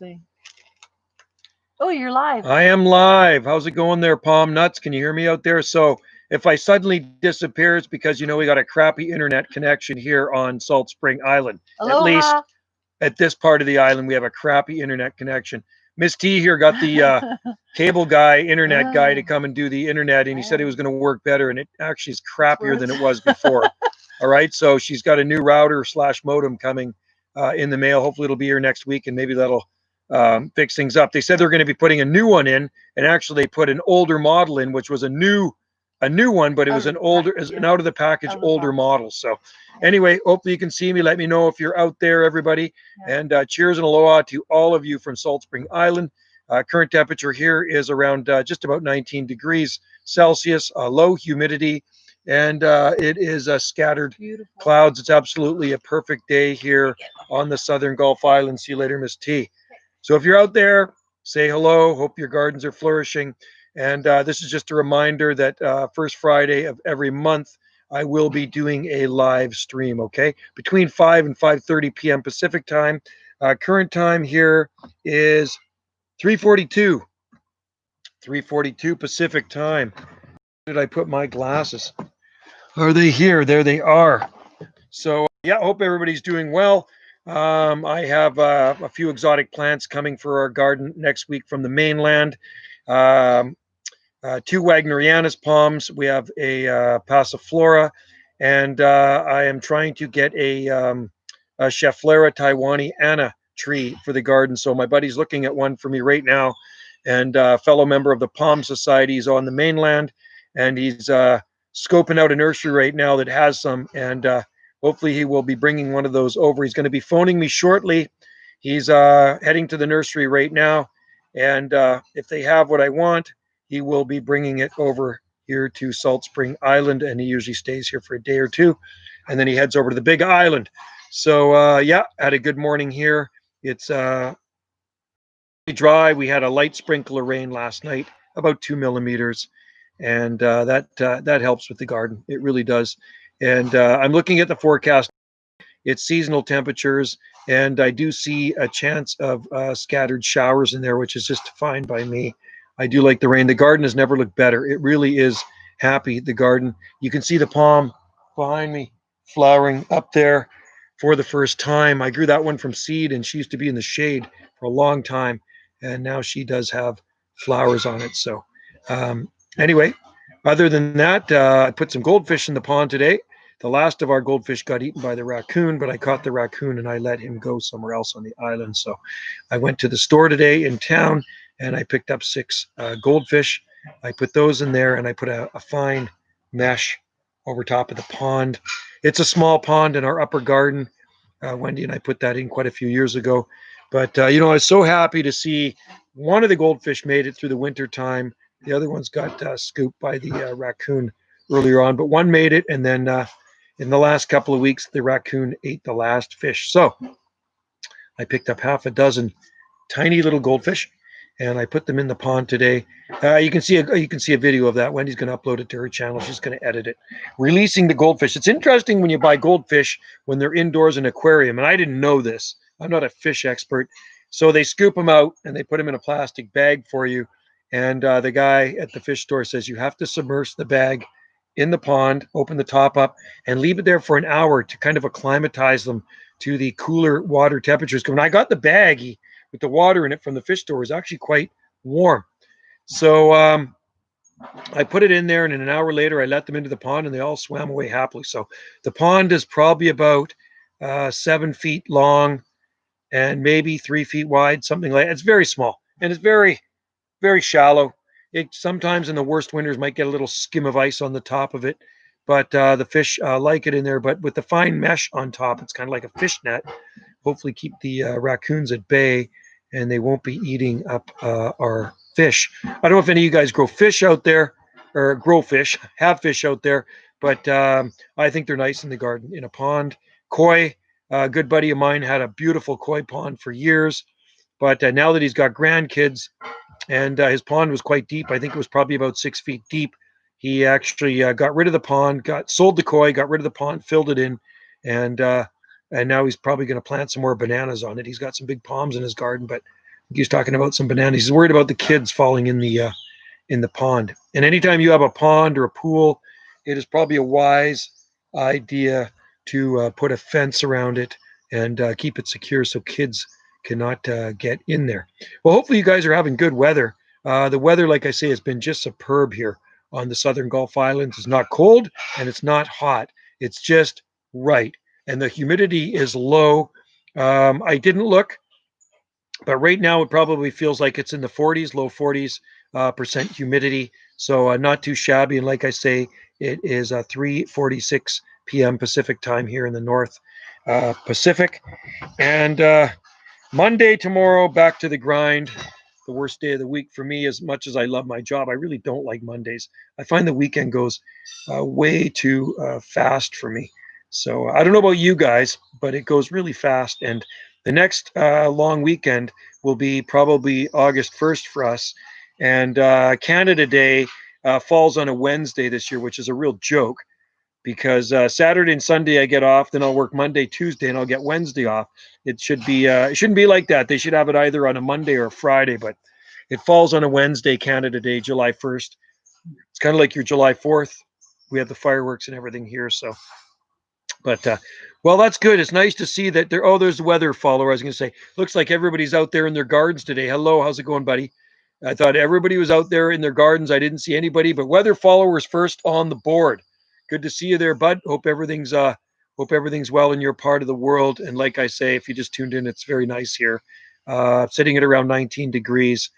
see. Oh, you're live. I am live. How's it going there, Palm Nuts? Can you hear me out there? So if I suddenly disappear, it's because, we got a crappy internet connection here on Salt Spring Island. At least Aloha. at this part of the island, we have a crappy internet connection. Miss T here got the cable guy, internet guy to come and do the internet, and he said it was going to work better, and it actually is crappier than it was before. All right, so she's got a new router / modem coming in the mail. Hopefully it'll be here next week, and maybe that'll fix things up. They said they're going to be putting a new one in, and actually they put an older model in, which was a new one, but it was an out of the package older model. So anyway, hopefully you can see me. Let me know if you're out there, everybody. And cheers and aloha to all of you from Salt Spring Island. Current temperature here is around just about 19 degrees Celsius, low humidity, and it is scattered clouds. It's absolutely a perfect day here on the Southern Gulf Islands. See you later, Miss T. So if you're out there, say hello. Hope your gardens are flourishing. And this is just a reminder that first Friday of every month, I will be doing a live stream, okay? Between 5 and 5:30 p.m. Pacific time. Current time here is 3:42. 3:42 Pacific time. Where did I put my glasses? Are they here? There they are. So, yeah, hope everybody's doing well. I have a few exotic plants coming for our garden next week from the mainland. 2 Wagnerianus palms. We have a Passiflora, and I am trying to get a Schefflera Taiwaniana tree for the garden. So my buddy's looking at one for me right now, and a fellow member of the Palm Society is on the mainland, and he's scoping out a nursery right now that has some, and hopefully he will be bringing one of those over. He's going to be phoning me shortly. He's heading to the nursery right now, and if they have what I want, he will be bringing it over here to Salt Spring Island, and he usually stays here for a day or two, and then he heads over to the Big Island. So yeah, had a good morning here. It's dry. We had a light sprinkle of rain last night, about 2 millimeters, and that helps with the garden. It really does. And I'm looking at the forecast. It's seasonal temperatures, and I do see a chance of scattered showers in there, which is just fine by me. I do like the rain. The garden has never looked better. It really is happy, the garden. You can see the palm behind me flowering up there for the first time. I grew that one from seed, and she used to be in the shade for a long time, and now she does have flowers on it. So anyway, other than that, I put some goldfish in the pond today. The last of our goldfish got eaten by the raccoon, but I caught the raccoon and I let him go somewhere else on the island. So I went to the store today in town and I picked up 6 goldfish. I put those in there and I put a fine mesh over top of the pond. It's a small pond in our upper garden. Wendy and I put that in quite a few years ago. But, I was so happy to see one of the goldfish made it through the winter time. The other ones got scooped by the raccoon earlier on, but one made it. And then in the last couple of weeks, the raccoon ate the last fish. So I picked up half a dozen tiny little goldfish, and I put them in the pond today. You can see a video of that. Wendy's going to upload it to her channel. She's going to edit it. Releasing the goldfish. It's interesting when you buy goldfish when they're indoors in an aquarium, and I didn't know this. I'm not a fish expert. So they scoop them out and they put them in a plastic bag for you. And the guy at the fish store says you have to submerge the bag in the pond, open the top up, and leave it there for an hour to kind of acclimatize them to the cooler water temperatures. When I got the baggie with the water in it from the fish store, it was actually quite warm. So I put it in there, and an hour later, I let them into the pond, and they all swam away happily. So the pond is probably about 7 feet long and maybe 3 feet wide, something like that. It's very small, and it's very, very shallow. It sometimes in the worst winters might get a little skim of ice on the top of it, but the fish like it in there. But with the fine mesh on top, it's kind of like a fish net. Hopefully keep the raccoons at bay, and they won't be eating up our fish. I don't know if any of you guys grow fish out there, or grow fish, have fish out there, but I think they're nice in the garden, in a pond. Koi, a good buddy of mine had a beautiful koi pond for years, but now that he's got grandkids, and his pond was quite deep. I think it was probably about 6 feet deep. He actually got rid of the pond, sold the koi, got rid of the pond, filled it in, and now he's probably going to plant some more bananas on it. He's got some big palms in his garden, but He was talking about some bananas. He's worried about the kids falling in the pond. And anytime you have a pond or a pool, it is probably a wise idea to put a fence around it and keep it secure so kids cannot get in there. Well, hopefully you guys are having good weather. The weather, like I say, has been just superb here on the southern Gulf Islands. It's not cold and it's not hot. It's just right. And the humidity is low. I didn't look, but right now it probably feels like it's in the 40s, low 40s percent humidity. So not too shabby. And like I say, it is 3:46 p.m. Pacific time here in the North Pacific. And Monday tomorrow, back to the grind. The worst day of the week for me. As much as I love my job, I really don't like Mondays. I find the weekend goes way too fast for me. So I don't know about you guys, but it goes really fast. And the next long weekend will be probably August 1st for us. And Canada Day falls on a Wednesday this year, which is a real joke because Saturday and Sunday I get off, then I'll work Monday, Tuesday, and I'll get Wednesday off. It shouldn't be like that. They should have it either on a Monday or a Friday, but it falls on a Wednesday, Canada Day, July 1st. It's kind of like your July 4th. We have the fireworks and everything here, so. But well, that's good. It's nice to see that there. Oh, there's the weather follower. I was going to say, looks like everybody's out there in their gardens today. Hello, how's it going, buddy? I thought everybody was out there in their gardens. I didn't see anybody, but weather followers first on the board. Good to see you there, bud. Hope everything's well in your part of the world. And like I say, if you just tuned in, it's very nice here. Sitting at around 19 degrees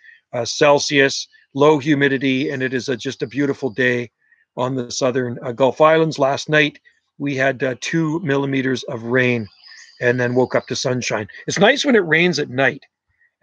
Celsius, low humidity, and it is just a beautiful day on the southern Gulf Islands. Last night we had 2 millimeters of rain, and then woke up to sunshine. It's nice when it rains at night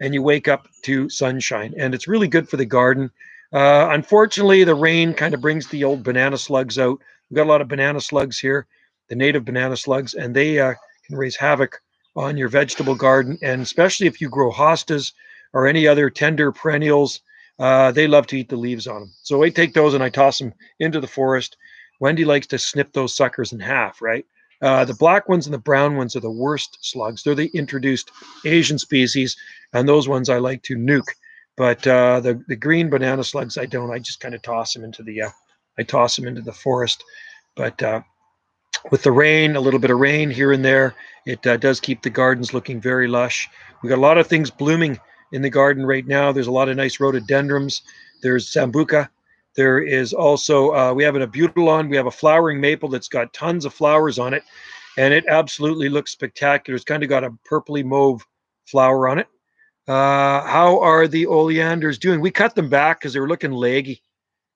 and you wake up to sunshine, and it's really good for the garden. Unfortunately, the rain kind of brings the old banana slugs out. We've got a lot of banana slugs here, the native banana slugs, and they can raise havoc on your vegetable garden, and especially if you grow hostas or any other tender perennials, they love to eat the leaves on them. So I take those and I toss them into the forest. Wendy likes to snip those suckers in half, right? The black ones and the brown ones are the worst slugs. They're the introduced Asian species, and those ones I like to nuke. But the green banana slugs, I don't. I just kind of toss them into the forest. But with the rain, a little bit of rain here and there, it does keep the gardens looking very lush. We got a lot of things blooming in the garden right now. There's a lot of nice rhododendrons. There's sambuca. There is also, we have an abutilon. We have a flowering maple that's got tons of flowers on it, and it absolutely looks spectacular. It's kind of got a purpley mauve flower on it. How are the oleanders doing? We cut them back because they were looking leggy.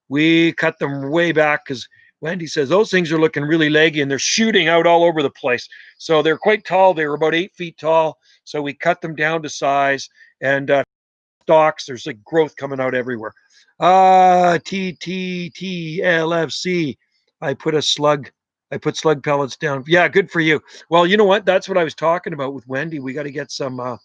We cut them way back because Wendy says those things are looking really leggy and they're shooting out all over the place. So they're quite tall. They were about 8 feet tall. So we cut them down to size, and stalks. There's like growth coming out everywhere. TTTLFC. I put a slug. I put slug pellets down. Yeah, good for you. Well, you know what? That's what I was talking about with Wendy. We got to get some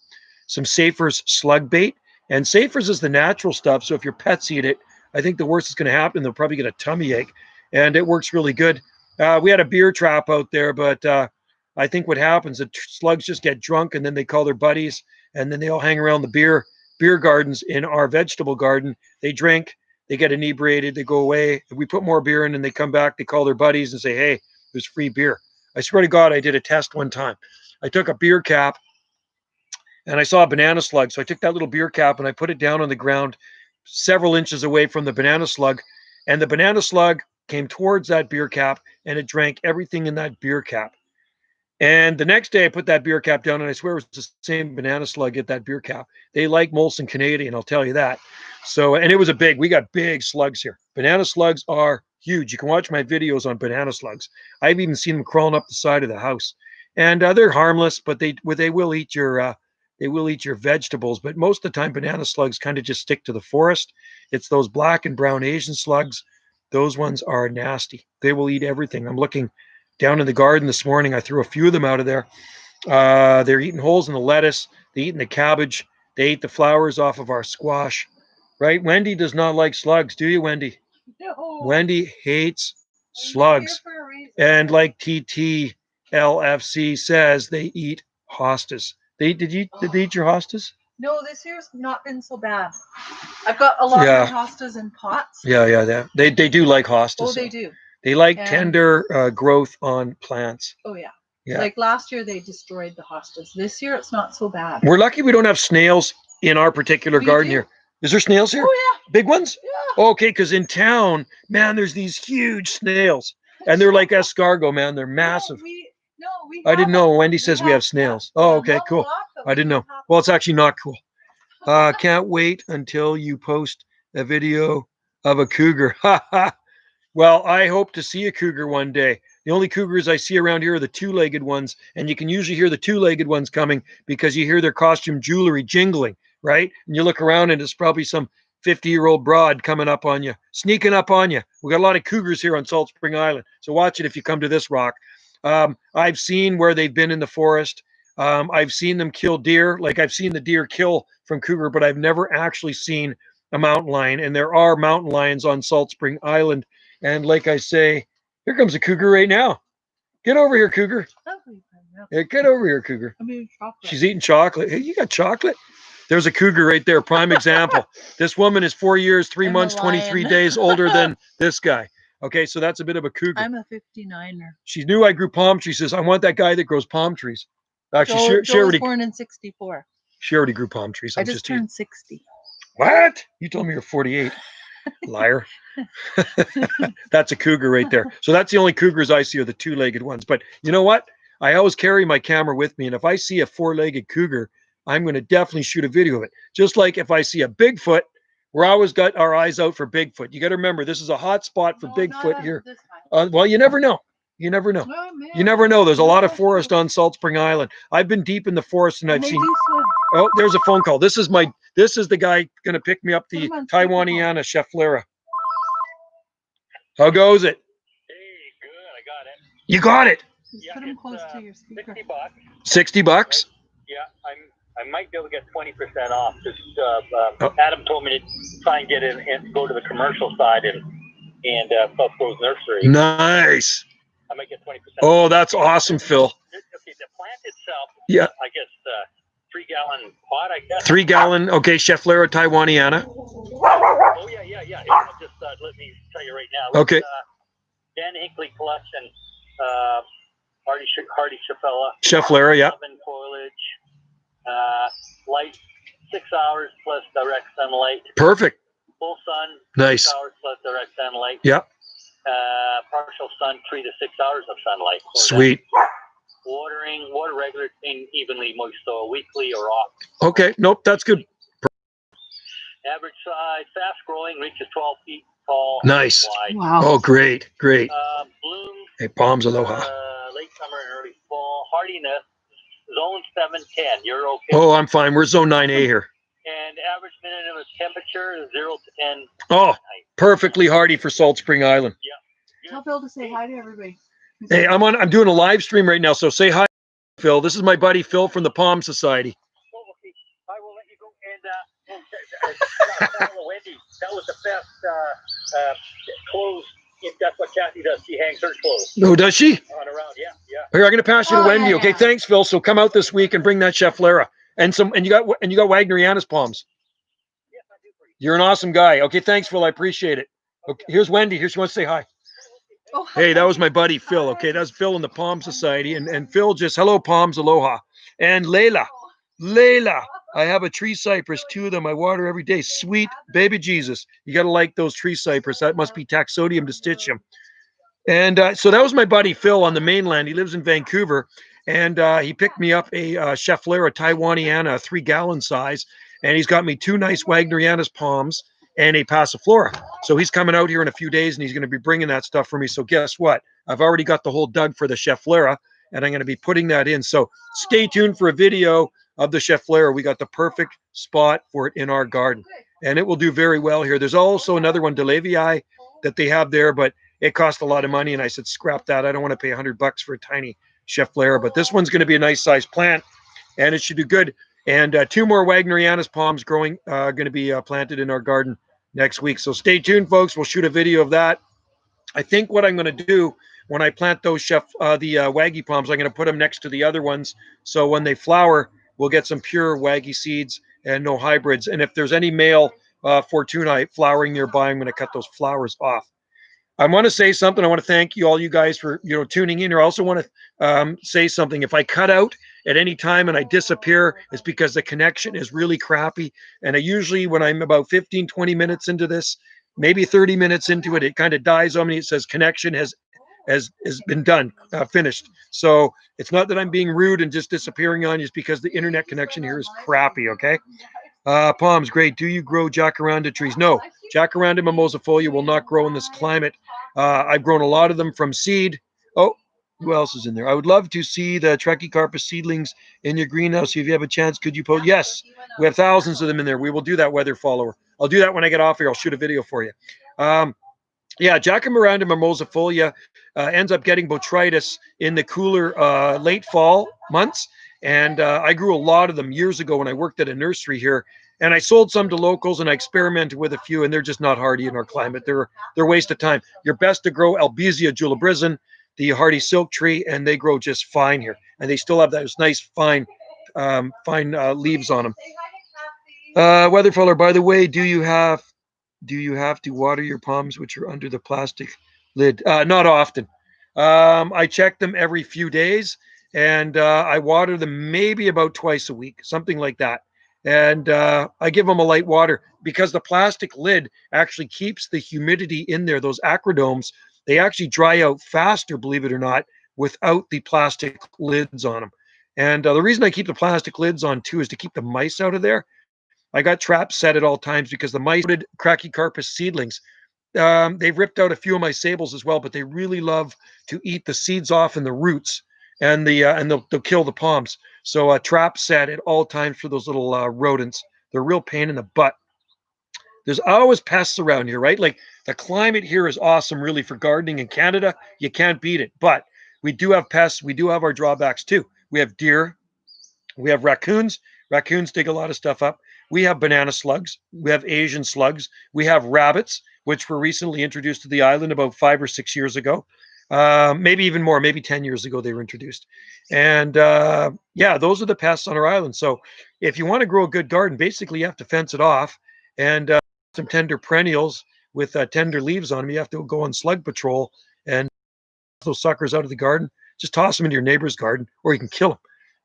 Safer's slug bait, and Safer's is the natural stuff. So if your pets eat it, I think the worst is going to happen. They'll probably get a tummy ache, and it works really good. We had a beer trap out there, but I think what happens is slugs just get drunk, and then they call their buddies, and then they all hang around the beer gardens in our vegetable garden. They drink, they get inebriated, they go away. If we put more beer in and they come back, they call their buddies and say, hey, there's free beer. I swear to God, I did a test one time. I took a beer cap and I saw a banana slug. So I took that little beer cap and I put it down on the ground several inches away from the banana slug. And the banana slug came towards that beer cap and it drank everything in that beer cap. And the next day I put that beer cap down and I swear it was the same banana slug at that beer cap. They like Molson Canadian, I'll tell you that. So, and it was we got big slugs here. Banana slugs are huge. You can watch my videos on banana slugs. I've even seen them crawling up the side of the house. And they're harmless, but they will eat your vegetables. But most of the time, banana slugs kind of just stick to the forest. It's those black and brown Asian slugs. Those ones are nasty. They will eat everything. I'm looking down in the garden this morning. I threw a few of them out of there. They're eating holes in the lettuce. They're eating the cabbage. They ate the flowers off of our squash. Right? Wendy does not like slugs. Do you, Wendy? No. Wendy hates slugs. And like TTLFC says, they eat hostas. Did they eat your hostas? No, this year's not been so bad. I've got a lot of hostas in pots. Yeah. They do like hostas. Oh, they do. They like tender growth on plants. Oh, yeah. Like last year, they destroyed the hostas. This year, it's not so bad. We're lucky we don't have snails in our particular garden here. Is there snails here? Oh, yeah. Big ones? Yeah. Okay, because in town, man, there's these huge snails. And they're like escargot, man. They're massive. I didn't know. Wendy says we have snails. Oh, okay, cool. I didn't know. Well, it's actually not cool. Can't wait until you post a video of a cougar. Well, I hope to see a cougar one day. The only cougars I see around here are the two-legged ones, and you can usually hear the two-legged ones coming because you hear their costume jewelry jingling, right? And you look around and it's probably some 50-year-old broad coming up on you, sneaking up on you. We got a lot of cougars here on Salt Spring Island, so watch it if you come to this rock. I've seen where they've been in the forest. I've seen them kill deer. Like I've seen the deer kill from cougar, but I've never actually seen a mountain lion. And there are mountain lions on Salt Spring Island. And like I say, here comes a cougar right now. Get over here, cougar. Yeah, get over here, cougar. I'm eating chocolate. She's eating chocolate. Hey, you got chocolate? There's a cougar right there. Prime example. This woman is 4 years, 3 months, 23 days older than this guy. Okay, so that's a bit of a cougar. I'm a 59er. She knew I grew palm trees. She says, I want that guy that grows palm trees. Actually, Joe was born in 64. She already grew palm trees. I just turned 60. What? You told me you're 48. Liar. That's a cougar right there. So that's the only cougars I see are the two-legged ones. But you know what? I always carry my camera with me. And if I see a four-legged cougar, I'm going to definitely shoot a video of it. Just like if I see a Bigfoot, we're always got our eyes out for Bigfoot. You got to remember, this is a hot spot for Bigfoot here. Well, you never know. You never know. Oh, you never know. There's a lot of forest on Salt Spring Island. I've been deep in the forest and I've seen. Oh, there's a phone call. This is the guy going to pick me up, the Taiwaniana Cheflera. How goes it? Hey, good. I got it. You got it. Yeah, put him close to your speaker. $60. $60? Yeah, I might be able to get 20% off. Just Adam told me to try and get in and go to the commercial side and South Coast Nursery. Nice. I might get 20%. Oh, that's awesome, Phil. Okay, the plant itself. Yeah. I guess 3-gallon pot. I guess. 3-gallon. Okay, Cheflera Taiwaniana. Oh yeah. Just let me tell you right now. Okay. Dan Hinkley collection. Hardy Cheflera, yeah. Oven foliage. Light 6 hours plus direct sunlight. Perfect. Full sun. Nice. 6 hours plus direct sunlight. Yep. Partial sun, 3 to 6 hours of sunlight. So sweet. Water regular, evenly moist soil, weekly or off. Okay. Nope. That's good. Average size, fast growing, reaches 12 feet tall. Nice. Wide. Wow. Oh, great. Great. Bloom. Hey, palms aloha. Late summer and early fall. Hardiness, zone 710. You're okay. Oh, I'm fine. We're zone 9A here. And average minimum temperature is 0 to 10. Oh, perfectly hardy for Salt Spring Island. Yeah. Tell Phil to say hi to everybody. Hey, I'm doing a live stream right now, so say hi, Phil. This is my buddy Phil from the Palm Society. Oh, okay. I will let you go. And Wendy, that was the best clothes. If that's what Kathy does, she hangs her clothes. Oh, does she? On around, yeah. Here, I'm going to pass you to Wendy. Yeah. Okay, thanks, Phil. So come out this week and bring that Cheflera and you got Wagneriana's palms. Yes, I do for you. You're an awesome guy. Okay, thanks, Phil. I appreciate it. Okay, here's Wendy. Here she wants to say hi. Oh, Hey, that was my buddy Phil. Okay, that's Phil in the Palm Society, and Phil just hello palms aloha. And Layla, I have a tree cypress, 2 of them. I water every day. Sweet baby Jesus, you gotta like those tree cypress. That must be Taxodium distichum. And so that was my buddy Phil on the mainland. He lives in Vancouver, and he picked me up a Cheflera Taiwaniana, 3-gallon size, and he's got me 2 nice Wagneriana's palms and a Passiflora. So he's coming out here in a few days, and he's going to be bringing that stuff for me. So guess what? I've already got the whole dug for the Cheflera, and I'm going to be putting that in. So stay tuned for a video of the Cheflera. We got the perfect spot for it in our garden, and it will do very well here. There's also another one, DeLevii, that they have there, but it cost a lot of money, and I said, scrap that. I don't want to pay $100 for a tiny Cheflera, but this one's going to be a nice size plant, and it should do good. And 2 more Wagneriana's palms going to be planted in our garden next week. So stay tuned, folks. We'll shoot a video of that. I think what I'm going to do when I plant those Waggy palms, I'm going to put them next to the other ones. So when they flower, we'll get some pure Waggy seeds and no hybrids. And if there's any male Fortuna flowering nearby, I'm going to cut those flowers off. I want to say something. I want to thank you all, you guys, for tuning in. I also want to say something. If I cut out at any time and I disappear, it's because the connection is really crappy. And I usually, when I'm about 15, 20 minutes into this, maybe 30 minutes into it, it kind of dies on me. It says connection has been done, finished. So it's not that I'm being rude and just disappearing on you. It's because the internet connection here is crappy. Okay. Palms, great. Do you grow jacaranda trees? No, jacaranda mimosifolia will not grow in this climate. I've grown a lot of them from seed. Oh, who else is in there? I would love to see the Trachycarpus seedlings in your greenhouse. If you have a chance, could you post? Yes, we have thousands of them in there. We will do that, weather follower. I'll do that when I get off here. I'll shoot a video for you. Yeah, jacaranda mimosifolia ends up getting botrytis in the cooler late fall months. And I grew a lot of them years ago when I worked at a nursery here. And I sold some to locals and I experimented with a few, and they're just not hardy in our climate. They're a waste of time. You're best to grow Albizia julibrizin, the hardy silk tree, and they grow just fine here. And they still have those nice fine leaves on them. Weatherfeller, by the way, do you have to water your palms which are under the plastic lid? Not often. I check them every few days, and I water them maybe about twice a week, something like that. And I give them a light water because the plastic lid actually keeps the humidity in there. Those acrodomes, they actually dry out faster, believe it or not, without the plastic lids on them. And the reason I keep the plastic lids on too is to keep the mice out of there. I got traps set at all times because the mice Trachycarpus seedlings. They've ripped out a few of my sables as well, but they really love to eat the seeds off and the roots, and they'll kill the palms. So a trap set at all times for those little rodents. They're a real pain in the butt. There's always pests around here, right? Like the climate here is awesome, really, for gardening in Canada. You can't beat it. But we do have pests. We do have our drawbacks too. We have deer. We have raccoons. Raccoons dig a lot of stuff up. We have banana slugs. We have Asian slugs. We have rabbits, which were recently introduced to the island about 5 or 6 years ago. Maybe even more, maybe 10 years ago they were introduced. And yeah, those are the pests on our island. So if you want to grow a good garden, basically you have to fence it off and some tender perennials with tender leaves on them. You have to go on slug patrol and those suckers out of the garden. Just toss them into your neighbor's garden, or you can kill them.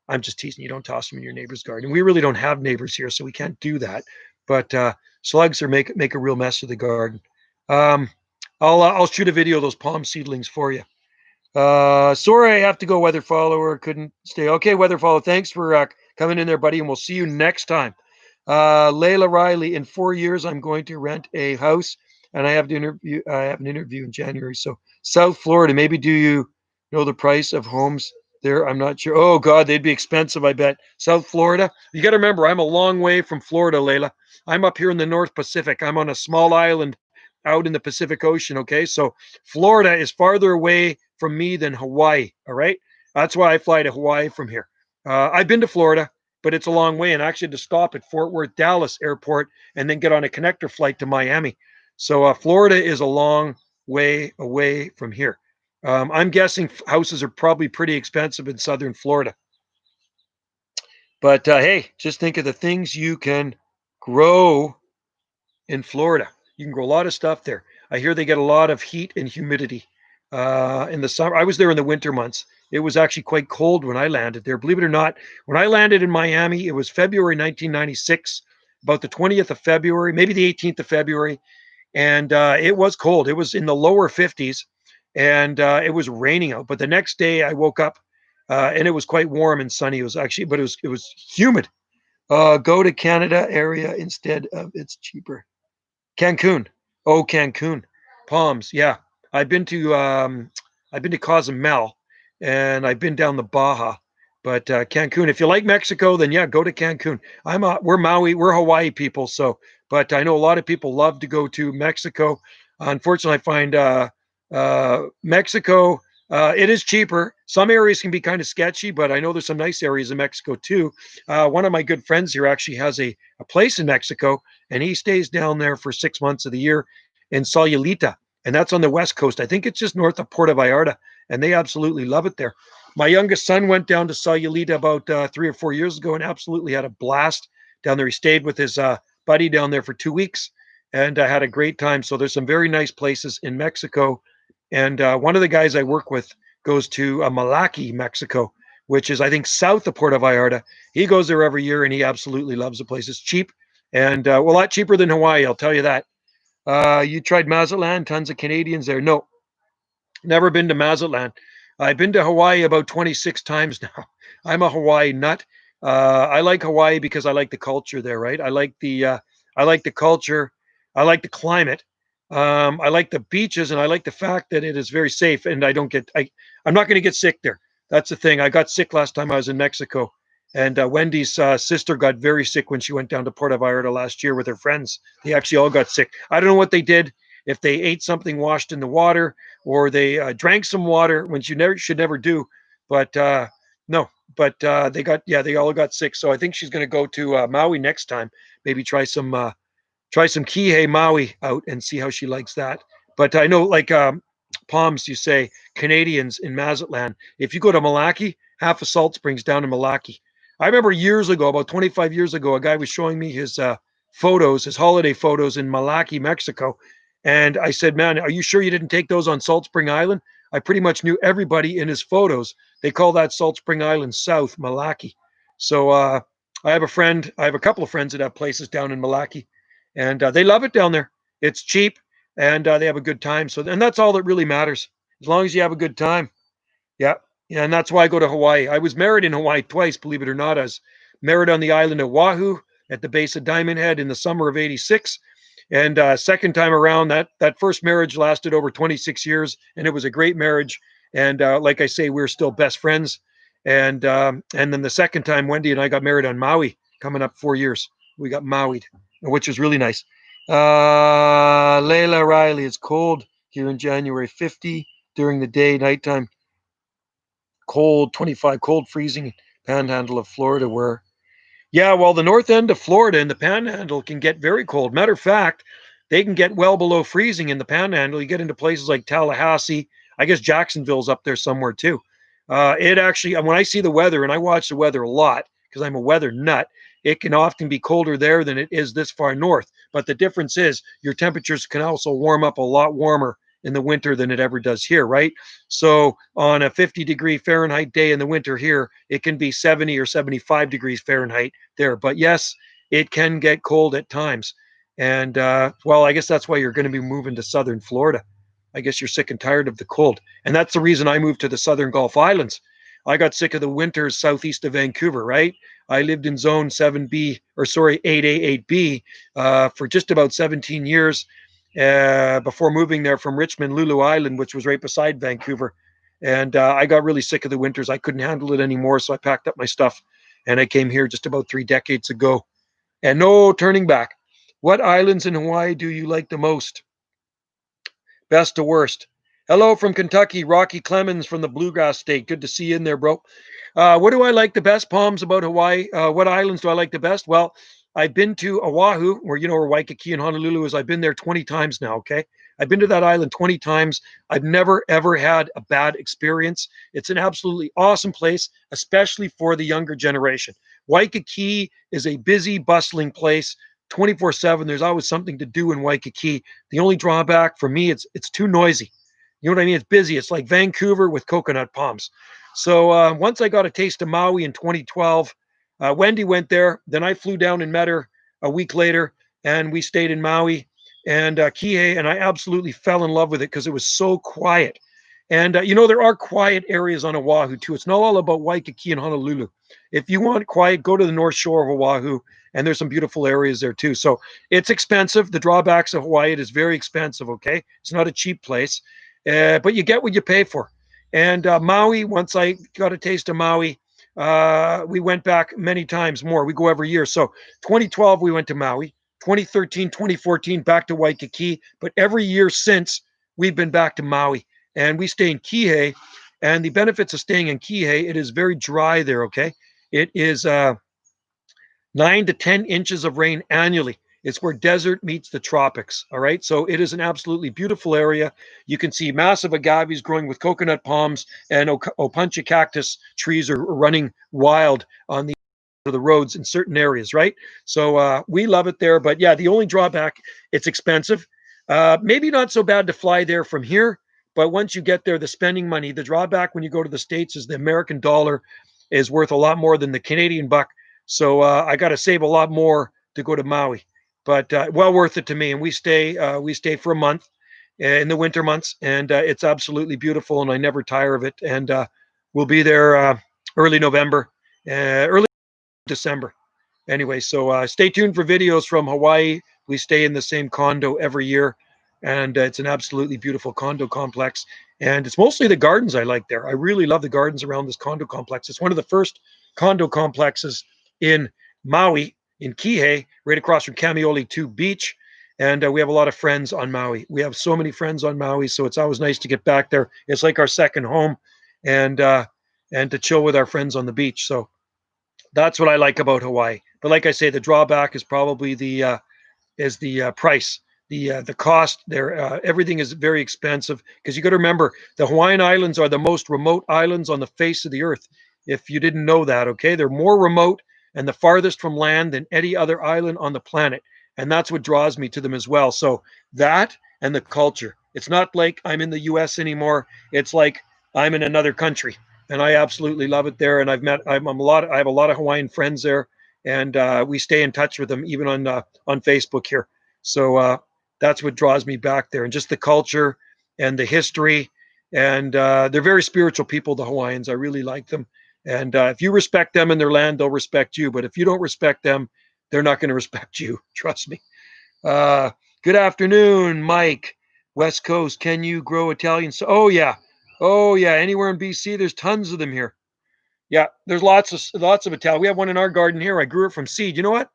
I'm just teasing you. Don't toss them in your neighbor's garden. We really don't have neighbors here, so we can't do that. But slugs are make a real mess of the garden. I'll shoot a video of those palm seedlings for you. Sorry, I have to go. Weather follower couldn't stay. Okay, weather follower. Thanks for coming in there, buddy, and we'll see you next time. Layla Riley. In 4 years, I'm going to rent a house, and I have an interview in January. So South Florida. Maybe do you know the price of homes there? I'm not sure. Oh God, they'd be expensive, I bet. South Florida. You got to remember, I'm a long way from Florida, Layla. I'm up here in the North Pacific. I'm on a small island out in the Pacific Ocean. Okay, so Florida is farther away from me than Hawaii. All right, that's why I fly to Hawaii from here. I've been to Florida, but it's a long way, and I actually had to stop at Fort Worth Dallas Airport and then get on a connector flight to Miami. So Florida is a long way away from here. I'm guessing houses are probably pretty expensive in southern Florida. But hey, just think of the things you can grow in Florida. You can grow a lot of stuff there. I hear they get a lot of heat and humidity in the summer. I was there in the winter months. It was actually quite cold when I landed there. Believe it or not, when I landed in Miami, it was February 1996, about the 20th of February, maybe the 18th of February. And it was cold. It was in the lower 50s. And it was raining out. But the next day I woke up and it was quite warm and sunny. It was actually, but it was humid. Go to Canada area instead of it's cheaper. Cancun. Oh, Cancun. Palms. Yeah. I've been to Cozumel and I've been down the Baja. But Cancun, if you like Mexico, then yeah, go to Cancun. We're Maui, we're Hawaii people. So, but I know a lot of people love to go to Mexico. Unfortunately, I find Mexico, it is cheaper. Some areas can be kind of sketchy, but I know there's some nice areas in Mexico too. One of my good friends here actually has a place in Mexico, and he stays down there for 6 months of the year in Sayulita, and that's on the west coast. I think it's just north of Puerto Vallarta, and they absolutely love it there. My youngest son went down to Sayulita about 3 or 4 years ago and absolutely had a blast. down there. He stayed with his buddy down there for 2 weeks, and had a great time. So there's some very nice places in Mexico. And one of the guys I work with goes to Malaki, Mexico, which is, I think, south of Puerto Vallarta. He goes there every year, and he absolutely loves the place. It's cheap, and well, a lot cheaper than Hawaii, I'll tell you that. You tried Mazatlan? Tons of Canadians there. No, never been to Mazatlan. I've been to Hawaii about 26 times now. I'm a Hawaii nut. I like Hawaii because I like the culture there, right? I like the culture. I like the climate. I like the beaches, and I like the fact that it is very safe. And I'm not going to get sick there. That's the thing. I got sick last time I was in Mexico, and Wendy's sister got very sick when she went down to Puerto Vallarta last year with her friends. They actually all got sick. I don't know what they did. If they ate something washed in the water, or they drank some water, which you should never do. But no, but they all got sick. So I think she's going to go to Maui next time. Maybe try some Kihei Maui out and see how she likes that. But I know, like Palms, you say Canadians in Mazatlan. If you go to Malaki, half of Salt Springs down in Malaki. I remember years ago, about 25 years ago, a guy was showing me his photos, his holiday photos in Malaki, Mexico. And I said, man, are you sure you didn't take those on Salt Spring Island? I pretty much knew everybody in his photos. They call that Salt Spring Island South, Malaki. So I have a couple of friends that have places down in Malaki, and they love it down there. It's cheap, and they have a good time. And that's all that really matters, as long as you have a good time. Yeah. Yeah, and that's why I go to Hawaii. I was married in Hawaii twice, believe it or not. I was married on the island of Oahu at the base of Diamond Head in the summer of '86. And second time around, that first marriage lasted over 26 years, and it was a great marriage. And like I say, we're still best friends. And then the second time, Wendy and I got married on Maui, coming up 4 years. We got Maui'd, which was really nice. Layla Riley, it's cold here in January, 50 during the day, nighttime, cold, 25, cold, freezing, panhandle of Florida, where yeah, well, the north end of Florida and the Panhandle can get very cold. Matter of fact, they can get well below freezing in the Panhandle. You get into places like Tallahassee. I guess Jacksonville's up there somewhere too. It actually, when I see the weather, and I watch the weather a lot because I'm a weather nut, it can often be colder there than it is this far north. But the difference is your temperatures can also warm up a lot warmer in the winter than it ever does here, right? So on a 50-degree Fahrenheit day in the winter here, it can be 70 or 75 degrees Fahrenheit there. But yes, it can get cold at times. And well, I guess that's why you're going to be moving to southern Florida. I guess you're sick and tired of the cold. And that's the reason I moved to the southern Gulf Islands. I got sick of the winters southeast of Vancouver, right? I lived in zone 7B, or sorry, 8A, 8B for just about 17 years. Before moving there from Richmond, Lulu Island, which was right beside Vancouver. And I got really sick of the winters. I couldn't handle it anymore. So I packed up my stuff and I came here just about 3 decades ago. And no turning back. What islands in Hawaii do you like the most? Best to worst. Hello from Kentucky, Rocky Clemens from the Bluegrass State. Good to see you in there, bro. What do I like the best, Palms, about Hawaii? What islands do I like the best? Well, I've been to Oahu, where Waikiki and Honolulu is. I've been there 20 times now, okay? I've been to that island 20 times. I've never, ever had a bad experience. It's an absolutely awesome place, especially for the younger generation. Waikiki is a busy, bustling place, 24/7. There's always something to do in Waikiki. The only drawback for me, it's too noisy. You know what I mean? It's busy. It's like Vancouver with coconut palms. So once I got a taste of Maui in 2012, Wendy went there. Then I flew down and met her a week later, and we stayed in Maui and Kihei, and I absolutely fell in love with it because it was so quiet. And there are quiet areas on Oahu too. It's not all about Waikiki and Honolulu. If you want quiet, go to the North Shore of Oahu, and there's some beautiful areas there too. So it's expensive. The drawbacks of Hawaii, it is very expensive. Okay, it's not a cheap place, but you get what you pay for. And Maui, once I got a taste of Maui, we went back many times more. We go every year. So 2012, we went to Maui. 2013, 2014, back to Waikiki. But every year since, we've been back to Maui. And we stay in Kihei. And the benefits of staying in Kihei, it is very dry there, okay? It is 9 to 10 inches of rain annually. It's where desert meets the tropics, all right? So it is an absolutely beautiful area. You can see massive agaves growing with coconut palms, and opuntia cactus trees are running wild on the the roads in certain areas, right? So we love it there. But yeah, the only drawback, it's expensive. Maybe not so bad to fly there from here, but once you get there, the spending money, the drawback when you go to the States is the American dollar is worth a lot more than the Canadian buck. So I got to save a lot more to go to Maui, but well worth it to me. And we stay for a month in the winter months, and it's absolutely beautiful, and I never tire of it. And we'll be there early November, early December. Anyway, so stay tuned for videos from Hawaii. We stay in the same condo every year, and it's an absolutely beautiful condo complex. And it's mostly the gardens I like there. I really love the gardens around this condo complex. It's one of the first condo complexes in Maui, in Kihei, right across from Kamioli 2 Beach. And we have a lot of friends on Maui. We have so many friends on Maui, so it's always nice to get back there. It's like our second home, and to chill with our friends on the beach. So that's what I like about Hawaii. But like I say, the drawback is probably the price, the cost. There, everything is very expensive because you got to remember the Hawaiian Islands are the most remote islands on the face of the earth. If you didn't know that, okay, they're more remote and the farthest from land than any other island on the planet, and that's what draws me to them as well. So that and the culture. It's not like I'm in the U.S. anymore. It's like I'm in another country, and I absolutely love it there. And I have a lot of Hawaiian friends there, and we stay in touch with them even on Facebook here. So that's what draws me back there, and just the culture and the history. And they're very spiritual people, the Hawaiians. I really like them. And if you respect them and their land, they'll respect you. But if you don't respect them, they're not going to respect you. Trust me. Good afternoon, Mike. West Coast. Can you grow Italian? Oh yeah. Oh yeah. Anywhere in BC, there's tons of them here. Yeah, there's lots of Italian. We have one in our garden here. I grew it from seed. You know what?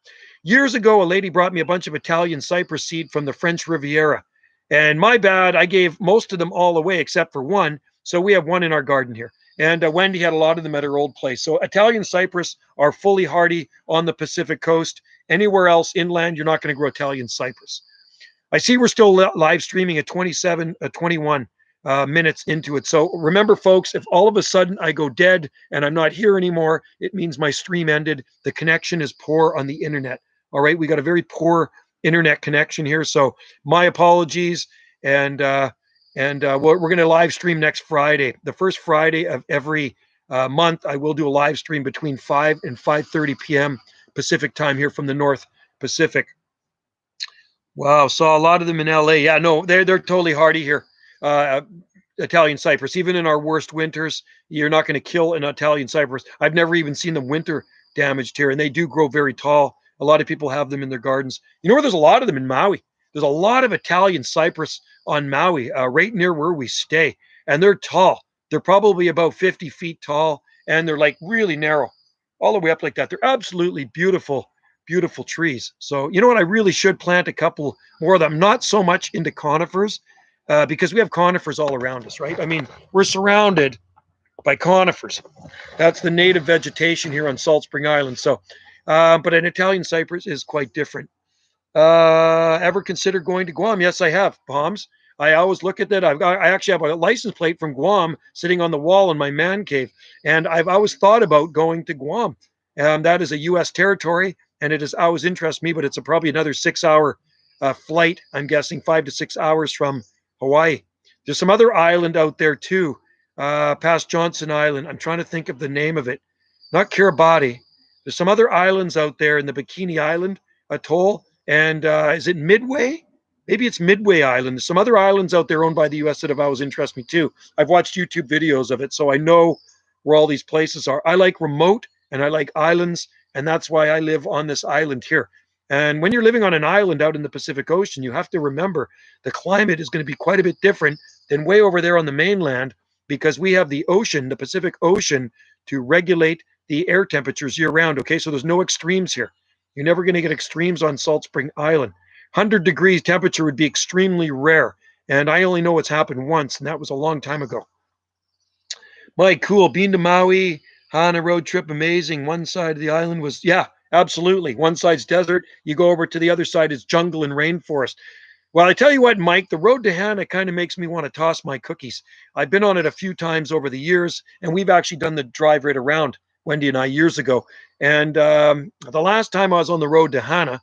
Years ago, a lady brought me a bunch of Italian cypress seed from the French Riviera. And my bad, I gave most of them all away except for one. So we have one in our garden here. And Wendy had a lot of them at her old place. So Italian cypress are fully hardy on the Pacific coast. Anywhere else inland, you're not going to grow Italian cypress. I see we're still live streaming at 21 minutes into it. So remember, folks, if all of a sudden I go dead and I'm not here anymore, it means my stream ended. The connection is poor on the internet. All right, we got a very poor internet connection here. So my apologies. And we're going to live stream next Friday, the first Friday of every month. I will do a live stream between 5 and 5:30 p.m. Pacific time here from the North Pacific. Wow, saw a lot of them in LA. Yeah, no, they're totally hardy here. Italian cypress. Even in our worst winters, you're not going to kill an Italian cypress. I've never even seen them winter damaged here, and they do grow very tall. A lot of people have them in their gardens. You know where there's a lot of them in Maui? There's a lot of Italian cypress on Maui, right near where we stay, and they're tall. They're probably about 50 feet tall, and they're like really narrow, all the way up like that. They're absolutely beautiful, beautiful trees. So you know what? I really should plant a couple more of them. Not so much into conifers, because we have conifers all around us, right? I mean, we're surrounded by conifers. That's the native vegetation here on Salt Spring Island. So, but an Italian cypress is quite different. Ever consider going to Guam? Yes, I have, Palms. I always look at that. I actually have a license plate from Guam sitting on the wall in my man cave, and I've always thought about going to Guam. That is a U.S. territory, and it has always interested me, but it's probably another 6-hour flight. I'm guessing 5 to 6 hours from Hawaii. There's some other island out there too, past Johnson Island. I'm trying to think of the name of it. Not Kiribati. There's some other islands out there in the Bikini Island Atoll. And is it Midway? Maybe it's Midway Island. There's some other islands out there owned by the U.S. that have always interested me too. I've watched YouTube videos of it, so I know where all these places are. I like remote and I like islands, and that's why I live on this island here. And when you're living on an island out in the Pacific Ocean, you have to remember the climate is going to be quite a bit different than way over there on the mainland, because we have the ocean, the Pacific Ocean, to regulate the air temperatures year round. Okay, so there's no extremes here. You're never going to get extremes on Salt Spring Island. 100 degrees temperature would be extremely rare. And I only know what's happened once, and that was a long time ago. Mike, cool. Been to Maui, Hana road trip, amazing. One side of the island was, yeah, absolutely. One side's desert. You go over to the other side, it's jungle and rainforest. Well, I tell you what, Mike, the road to Hana kind of makes me want to toss my cookies. I've been on it a few times over the years, and we've actually done the drive right around Wendy and I, years ago. And the last time I was on the road to Hannah,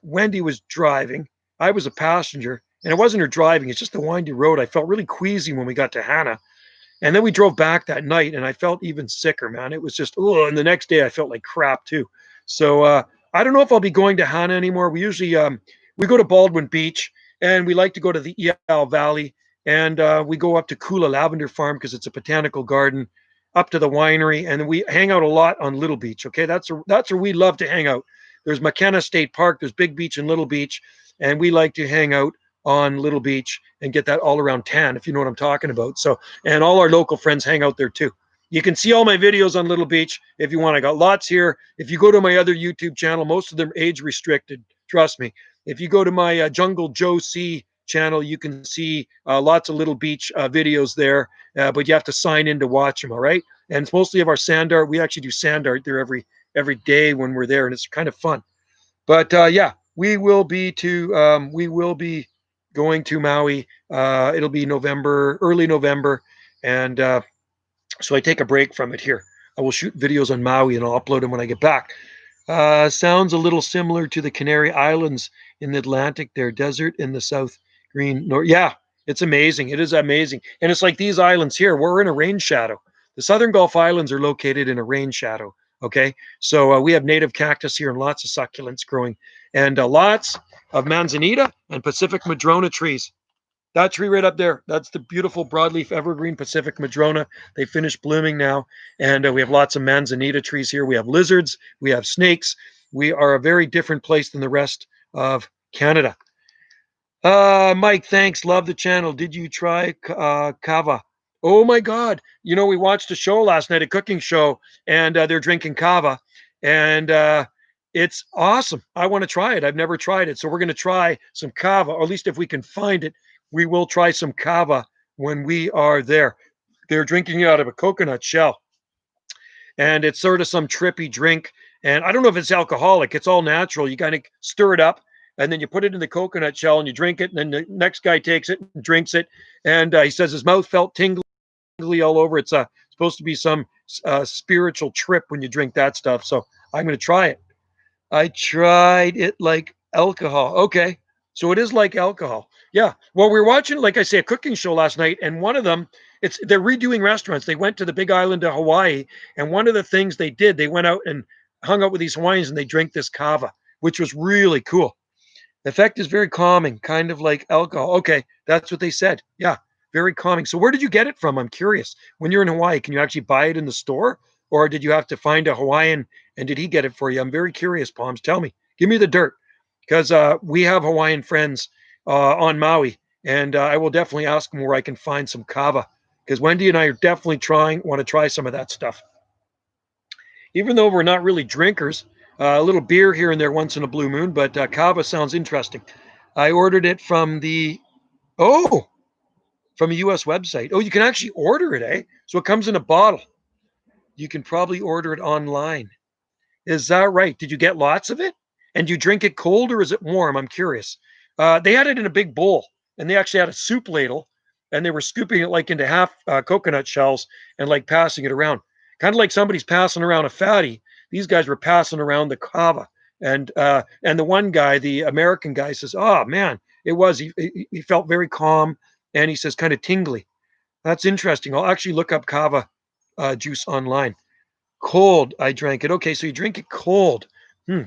Wendy was driving. I was a passenger, and it wasn't her driving. It's just the windy road. I felt really queasy when we got to Hannah. And then we drove back that night, and I felt even sicker, man. It was just, oh, and the next day I felt like crap too. So I don't know if I'll be going to Hannah anymore. We usually we go to Baldwin Beach, and we like to go to the EL Valley, and we go up to Kula Lavender Farm because it's a botanical garden, up to the winery, and we hang out a lot on Little Beach. Okay, that's where we love to hang out. There's McKenna State Park, there's Big Beach and Little Beach, and we like to hang out on Little Beach and get that all around tan, if you know what I'm talking about. So, and all our local friends hang out there too. You can see all my videos on Little Beach if you want. I got lots here. If you go to my other YouTube channel, most of them age restricted. Trust me. If you go to my Jungle Joe C channel, you can see lots of Little Beach videos there, but you have to sign in to watch them. All right. And it's mostly of our sand art. We actually do sand art there every day when we're there, and it's kind of fun. But yeah, we will be going to Maui. It'll be November, early November, and so I take a break from it here. I will shoot videos on Maui and I'll upload them when I get back. Sounds a little similar to the Canary Islands in the Atlantic. Their desert in the South Green North. Yeah, it's amazing. It is amazing. And it's like these islands here, we're in a rain shadow. The Southern Gulf Islands are located in a rain shadow. Okay, so we have native cactus here and lots of succulents growing, and lots of manzanita and Pacific madrona trees. That tree right up there, that's the beautiful broadleaf evergreen Pacific madrona. They finished blooming now, and we have lots of manzanita trees here. We have lizards, we have snakes. We are a very different place than the rest of Canada. Mike, thanks. Love the channel. Did you try kava? Oh my God. You know, we watched a show last night, a cooking show, and they're drinking kava. And it's awesome. I want to try it. I've never tried it. So we're going to try some kava, or at least if we can find it, we will try some kava when we are there. They're drinking it out of a coconut shell. And it's sort of some trippy drink. And I don't know if it's alcoholic. It's all natural. You kind of stir it up, and then you put it in the coconut shell and you drink it. And then the next guy takes it and drinks it. And he says his mouth felt tingly all over. It's supposed to be some spiritual trip when you drink that stuff. So I'm going to try it. I tried it like alcohol. Okay. So it is like alcohol. Yeah. Well, we were watching, like I say, a cooking show last night, and one of them, they're redoing restaurants. They went to the big island of Hawaii, and one of the things they did, they went out and hung out with these Hawaiians, and they drank this kava, which was really cool. The effect is very calming, kind of like alcohol. Okay, that's what they said. Yeah, very calming. So where did you get it from? I'm curious. When you're in Hawaii, can you actually buy it in the store, or did you have to find a Hawaiian and did he get it for you? I'm very curious, Palms. Tell me. Give me the dirt, because we have Hawaiian friends on Maui, and I will definitely ask them where I can find some kava, because Wendy and I are definitely want to try some of that stuff. Even though we're not really drinkers, a little beer here and there once in a blue moon, but kava sounds interesting. I ordered it from from a US website. Oh, you can actually order it, eh? So it comes in a bottle. You can probably order it online. Is that right? Did you get lots of it? And do you drink it cold or is it warm? I'm curious. They had it in a big bowl, and they actually had a soup ladle, and they were scooping it like into half coconut shells and like passing it around. Kind of like somebody's passing around a fatty. These guys were passing around the kava. And the one guy, the American guy, says, "Oh man, it was." He felt very calm, and he says, kind of tingly. That's interesting. I'll actually look up kava juice online. Cold, I drank it. Okay, so you drink it cold.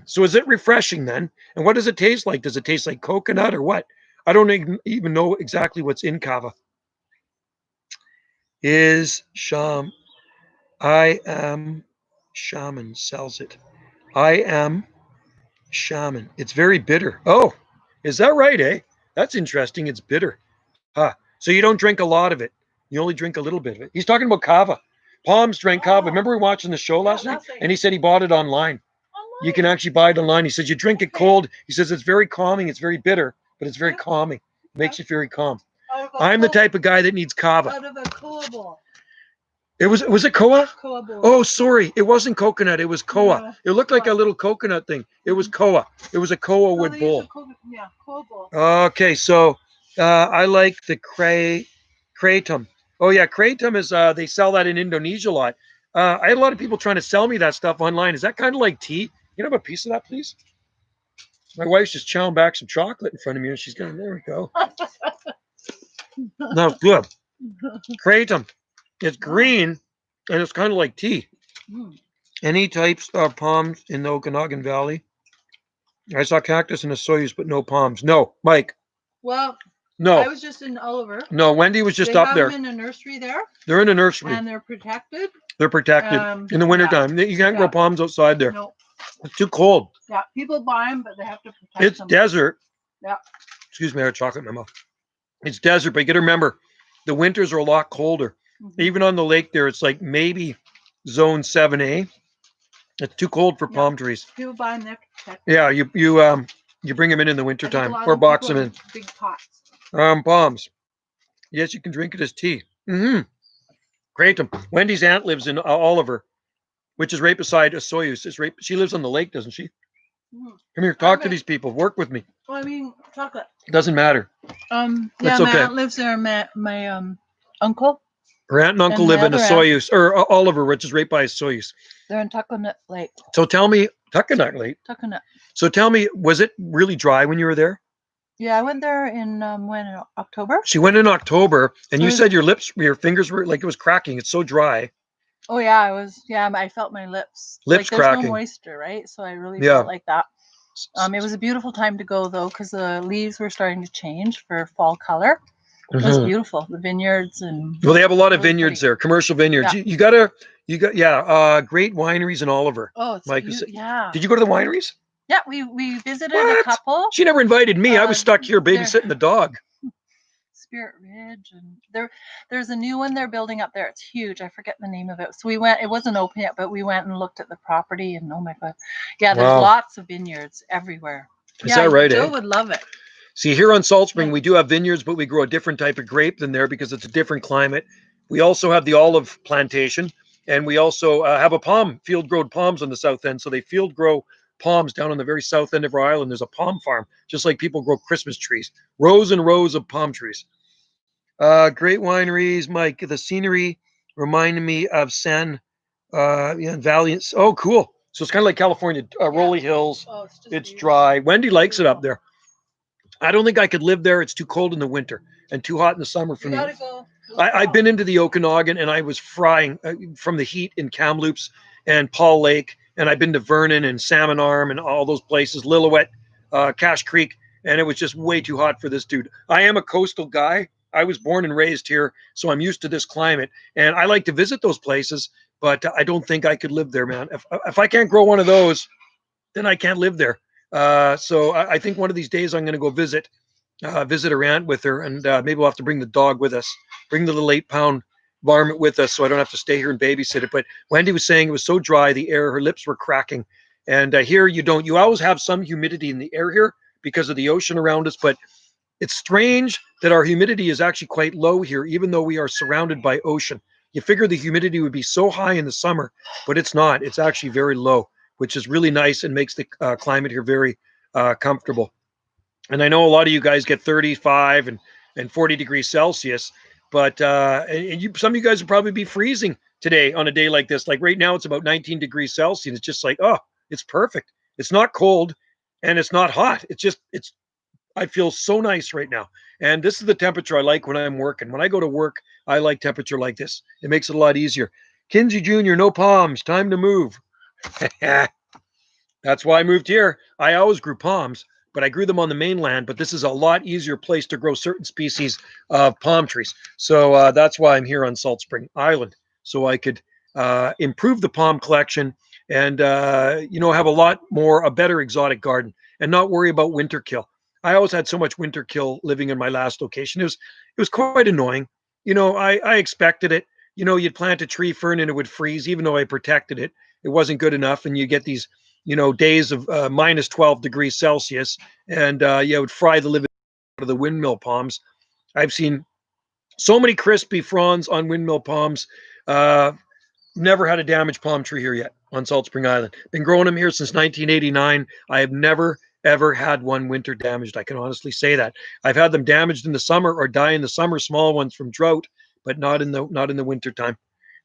So is it refreshing then? And what does it taste like? Does it taste like coconut or what? I don't even know exactly what's in kava. I am shaman sells it. I am shaman. It's very bitter. Oh, is that right, eh? That's interesting. It's bitter. Huh. So you don't drink a lot of it. You only drink a little bit of it. He's talking about kava. Palms drank kava. Remember we were watching the show last night? And he said he bought it online. You can actually buy it online. He says you drink it cold. He says it's very calming. It's very bitter, but it's very calming. It makes you very calm. I'm the type of guy that needs kava. Out of a koa bowl. Was it koa? Koa bowl. Oh, sorry. It wasn't coconut. It was koa. Yeah. It looked like a little coconut thing. It was koa. It was a koa wood bowl. Koa bowl. Okay, so I like the kratom. Oh yeah, kratom is they sell that in Indonesia a lot. I had a lot of people trying to sell me that stuff online. Is that kind of like tea? You have a piece of that, please? My wife's just chowing back some chocolate in front of me, and she's going, there we go. No, it's good. Kratom. It's green, and it's kind of like tea. Any types of palms in the Okanagan Valley? I saw cactus and a soyuz, but no palms. No, Mike. Well, no. I was just in Oliver. No, Wendy was just they up have there. them in a nursery there. They're in a nursery. And they're protected. They're protected in the wintertime. You can't grow palms outside there. No. It's too cold. Yeah, people buy them, but they have to protect It's them. desert. Yeah. Excuse me, I had chocolate in my mouth. It's desert, but you got to remember, the winters are a lot colder. Even on the lake there, it's like maybe zone 7A. It's too cold for palm trees. People buy them, they're protected. Yeah, you bring them in the wintertime or box them in. Big pots. Palms. Yes, you can drink it as tea. Kratom. Wendy's aunt lives in Oliver, which is right beside a soyuz. She lives on the lake, doesn't she? Come here, talk to these people. Work with me. Well, I mean, chocolate. Doesn't matter. Yeah, That's my okay. aunt lives there. My uncle. Her aunt and uncle live in a soyuz, or Oliver, which is right by a soyuz. They're in Tuckanut Lake. So tell me, Tuckanut Lake. Tuckanut. So tell me, was it really dry when you were there? Yeah, I went there in October. She went in October, and you said your fingers were like it was cracking. It's so dry. Oh yeah, I was. Yeah, I felt my lips. Lips like, cracking. There's no moisture, right? So I really felt like that. It was a beautiful time to go though, because the leaves were starting to change for fall color. It was beautiful. The vineyards and they have a lot of vineyards there, commercial vineyards. Yeah. You got great wineries in Oliver. Oh, it's yeah. Did you go to the wineries? Yeah, we visited a couple. She never invited me. I was stuck here babysitting the dog. Spirit Ridge, and there's a new one they're building up there. It's huge. I forget the name of it. So we went. It wasn't open yet, but we went and looked at the property. And oh my god, yeah, there's lots of vineyards everywhere. Is that right? Joe would love it. See, here on Salt Spring, we do have vineyards, but we grow a different type of grape than there because it's a different climate. We also have the olive plantation, and we also have a field-grown palms on the south end. So they field grow palms down on the very south end of our island. There's a palm farm, just like people grow Christmas trees. Rows and rows of palm trees. Great wineries, Mike. The scenery reminded me of San Valiant. Oh, cool. So it's kind of like California, rolly hills. Oh, it's dry. Wendy likes it up there. I don't think I could live there. It's too cold in the winter and too hot in the summer for me. I've been into the Okanagan and I was frying from the heat in Kamloops and Paul Lake. And I've been to Vernon and Salmon Arm and all those places, Lillooet, Cache Creek. And it was just way too hot for this dude. I am a coastal guy. I was born and raised here, so I'm used to this climate. And I like to visit those places, but I don't think I could live there, man. If I can't grow one of those, then I can't live there. So I think one of these days I'm going to go visit her aunt with her, and maybe we'll have to bring the dog with us, bring the little 8-pound varmint with us, so I don't have to stay here and babysit it. But Wendy was saying it was so dry, the air, her lips were cracking. And here you always have some humidity in the air here because of the ocean around us, but it's strange that our humidity is actually quite low here, even though we are surrounded by ocean. You figure the humidity would be so high in the summer, but it's not. It's actually very low, which is really nice and makes the climate here very comfortable. And I know a lot of you guys get 35 and 40 degrees Celsius, but some of you guys would probably be freezing today on a day like this. Like right now, it's about 19 degrees Celsius. It's just like, oh, it's perfect. It's not cold and it's not hot. I feel so nice right now. And this is the temperature I like when I'm working. When I go to work, I like temperature like this. It makes it a lot easier. Kinsey Jr., no palms. Time to move. That's why I moved here. I always grew palms, but I grew them on the mainland. But this is a lot easier place to grow certain species of palm trees. So that's why I'm here on Salt Spring Island. So I could improve the palm collection and, have a better exotic garden and not worry about winter kill. I always had so much winter kill living in my last location. It was quite annoying. I expected it. You'd plant a tree fern and it would freeze, even though I protected it. It wasn't good enough. And you get these, days of minus 12 degrees Celsius, and it would fry the living out of the windmill palms. I've seen so many crispy fronds on windmill palms. Never had a damaged palm tree here yet on Salt Spring Island. Been growing them here since 1989. I have never ever had one winter damaged. I can honestly say that. I've had them damaged in the summer or die in the summer, small ones from drought, but not in the winter time.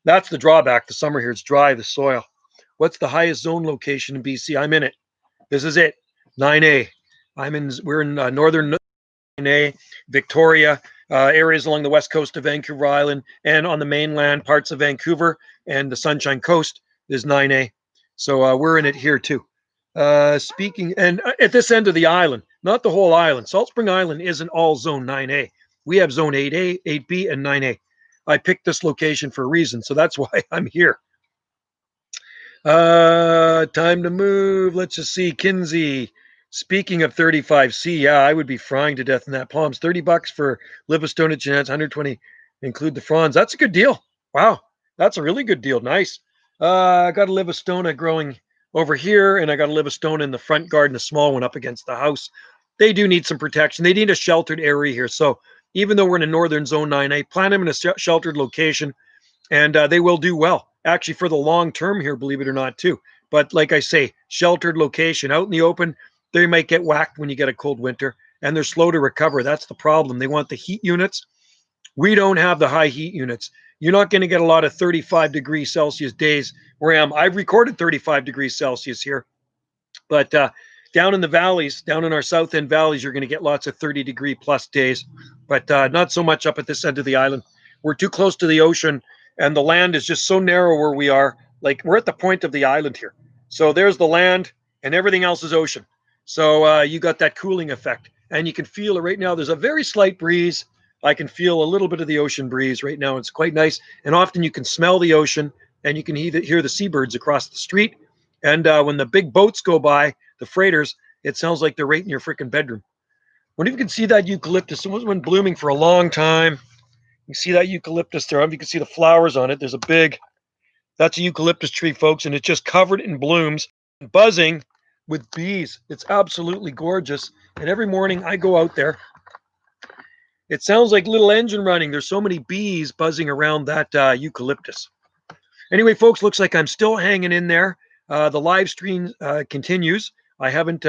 That's the drawback. The summer here, it's dry, the soil. What's the highest zone location in BC? I'm in it. This is it. 9A. We're in northern 9A, Victoria, areas along the west coast of Vancouver Island, and on the mainland parts of Vancouver and the Sunshine Coast is 9A. So we're in it here too. Speaking, and at this end of the island, not the whole island. Salt Spring Island isn't all zone 9A. We have zone 8A, 8B, and 9A. I picked this location for a reason, so that's why I'm here. Time to move. Let's just see. Kinsey. Speaking of 35C, yeah, I would be frying to death in that. Palms, $30 for Livingstone at Jeanette's, 120 include the fronds. That's a good deal. Wow, that's a really good deal. Nice. I got a Livingstone growing over here, and I got a Livingstone in the front garden, a small one up against the house. They do need some protection. They need a sheltered area here. So even though we're in a northern zone 9A, plant them in a sheltered location, and they will do well. Actually, for the long term here, believe it or not, too. But like I say, sheltered location out in the open, they might get whacked when you get a cold winter, and they're slow to recover. That's the problem. They want the heat units. We don't have the high heat units. You're not going to get a lot of 35 degrees Celsius days where I am. I've recorded 35 degrees Celsius here, but down in the valleys, down in our south end valleys, you're going to get lots of 30-degree plus days, but not so much up at this end of the island. We're too close to the ocean, and the land is just so narrow where we are. Like, we're at the point of the island here. So there's the land, and everything else is ocean. So you got that cooling effect, and you can feel it right now. There's a very slight breeze. I can feel a little bit of the ocean breeze right now. It's quite nice, and often you can smell the ocean, and you can hear the seabirds across the street. And when the big boats go by, the freighters, it sounds like they're right in your freaking bedroom. When you can see that eucalyptus, it was been blooming for a long time. You see that eucalyptus there. You can see the flowers on it. There's a big, that's a eucalyptus tree, folks, and it's just covered in blooms, buzzing with bees. It's absolutely gorgeous. And every morning I go out there. It sounds like little engine running. There's so many bees buzzing around that eucalyptus. Anyway, folks, looks like I'm still hanging in there. The live stream continues. I haven't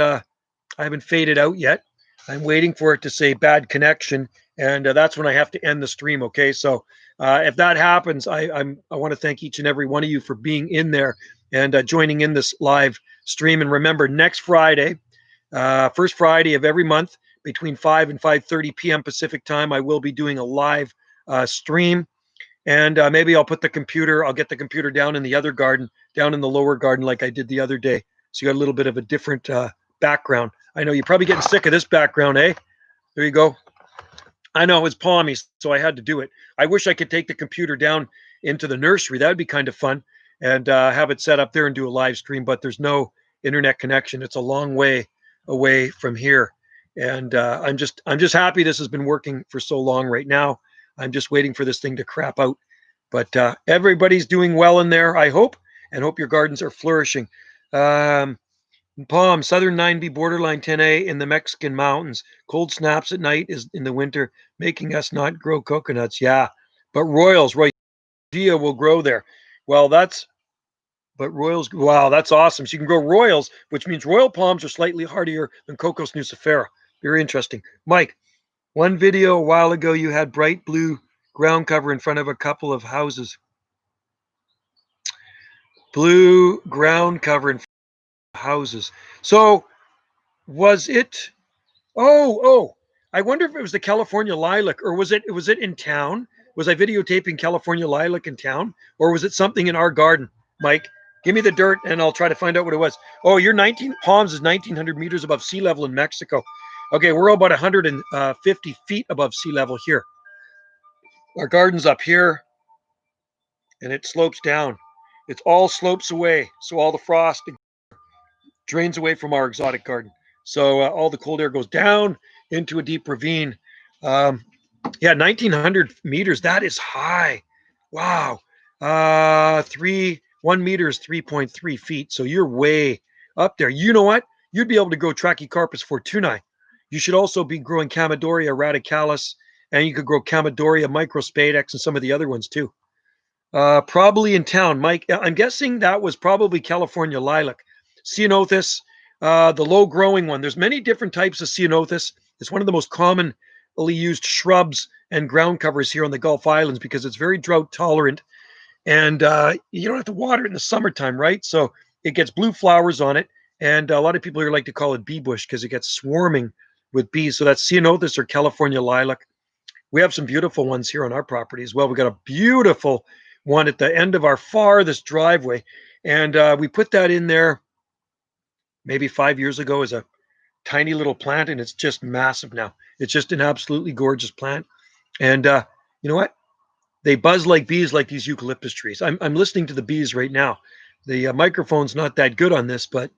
faded out yet. I'm waiting for it to say bad connection, and that's when I have to end the stream. Okay, so if that happens, I want to thank each and every one of you for being in there and joining in this live stream. And remember, next Friday, first Friday of every month, between 5 and 5:30 p.m. Pacific time, I will be doing a live stream. And maybe I'll get the computer down in the other garden, down in the lower garden like I did the other day. So you got a little bit of a different background. I know you're probably getting sick of this background, eh? There you go. I know it's palmy, so I had to do it. I wish I could take the computer down into the nursery. That would be kind of fun, and have it set up there and do a live stream, but there's no internet connection. It's a long way away from here. And I'm just happy this has been working for so long right now. I'm just waiting for this thing to crap out. But everybody's doing well in there, I hope, and hope your gardens are flourishing. Palm, Southern 9B, borderline 10A in the Mexican mountains. Cold snaps at night is in the winter, making us not grow coconuts. Yeah, but Royals will grow there. Well, Royals, wow, that's awesome. So you can grow Royals, which means Royal palms are slightly hardier than Cocos nucifera. Very interesting. Mike, one video a while ago, you had bright blue ground cover in front of a couple of houses. Blue ground cover in front of houses. So was it? Oh! I wonder if it was the California lilac, or was it in town? Was I videotaping California lilac in town, or was it something in our garden? Mike, give me the dirt, and I'll try to find out what it was. Oh, your Palms is 1,900 meters above sea level in Mexico. Okay, we're about 150 feet above sea level here. Our garden's up here, and it slopes down. It all slopes away, so all the frost drains away from our exotic garden. So all the cold air goes down into a deep ravine. Yeah, 1,900 meters. That is high. Wow. 1 meter is 3.3 feet. So you're way up there. You know what? You'd be able to grow Trachycarpus fortunei. You should also be growing Chamaedorea radicalis, and you could grow Chamaedorea microspadex and some of the other ones too. Probably in town, Mike. I'm guessing that was probably California lilac. Ceanothus, the low-growing one. There's many different types of Ceanothus. It's one of the most commonly used shrubs and ground covers here on the Gulf Islands because it's very drought tolerant. and you don't have to water it in the summertime, right? So it gets blue flowers on it, and a lot of people here like to call it bee bush because it gets swarming with bees. So that's ceanothus or California lilac. We have some beautiful ones here on our property as well. We got a beautiful one at the end of our farthest driveway, and we put that in there maybe 5 years ago as a tiny little plant, and it's just massive now. It's just an absolutely gorgeous plant, and you know what? They buzz like bees, like these eucalyptus trees. I'm listening to the bees right now. The microphone's not that good on this, but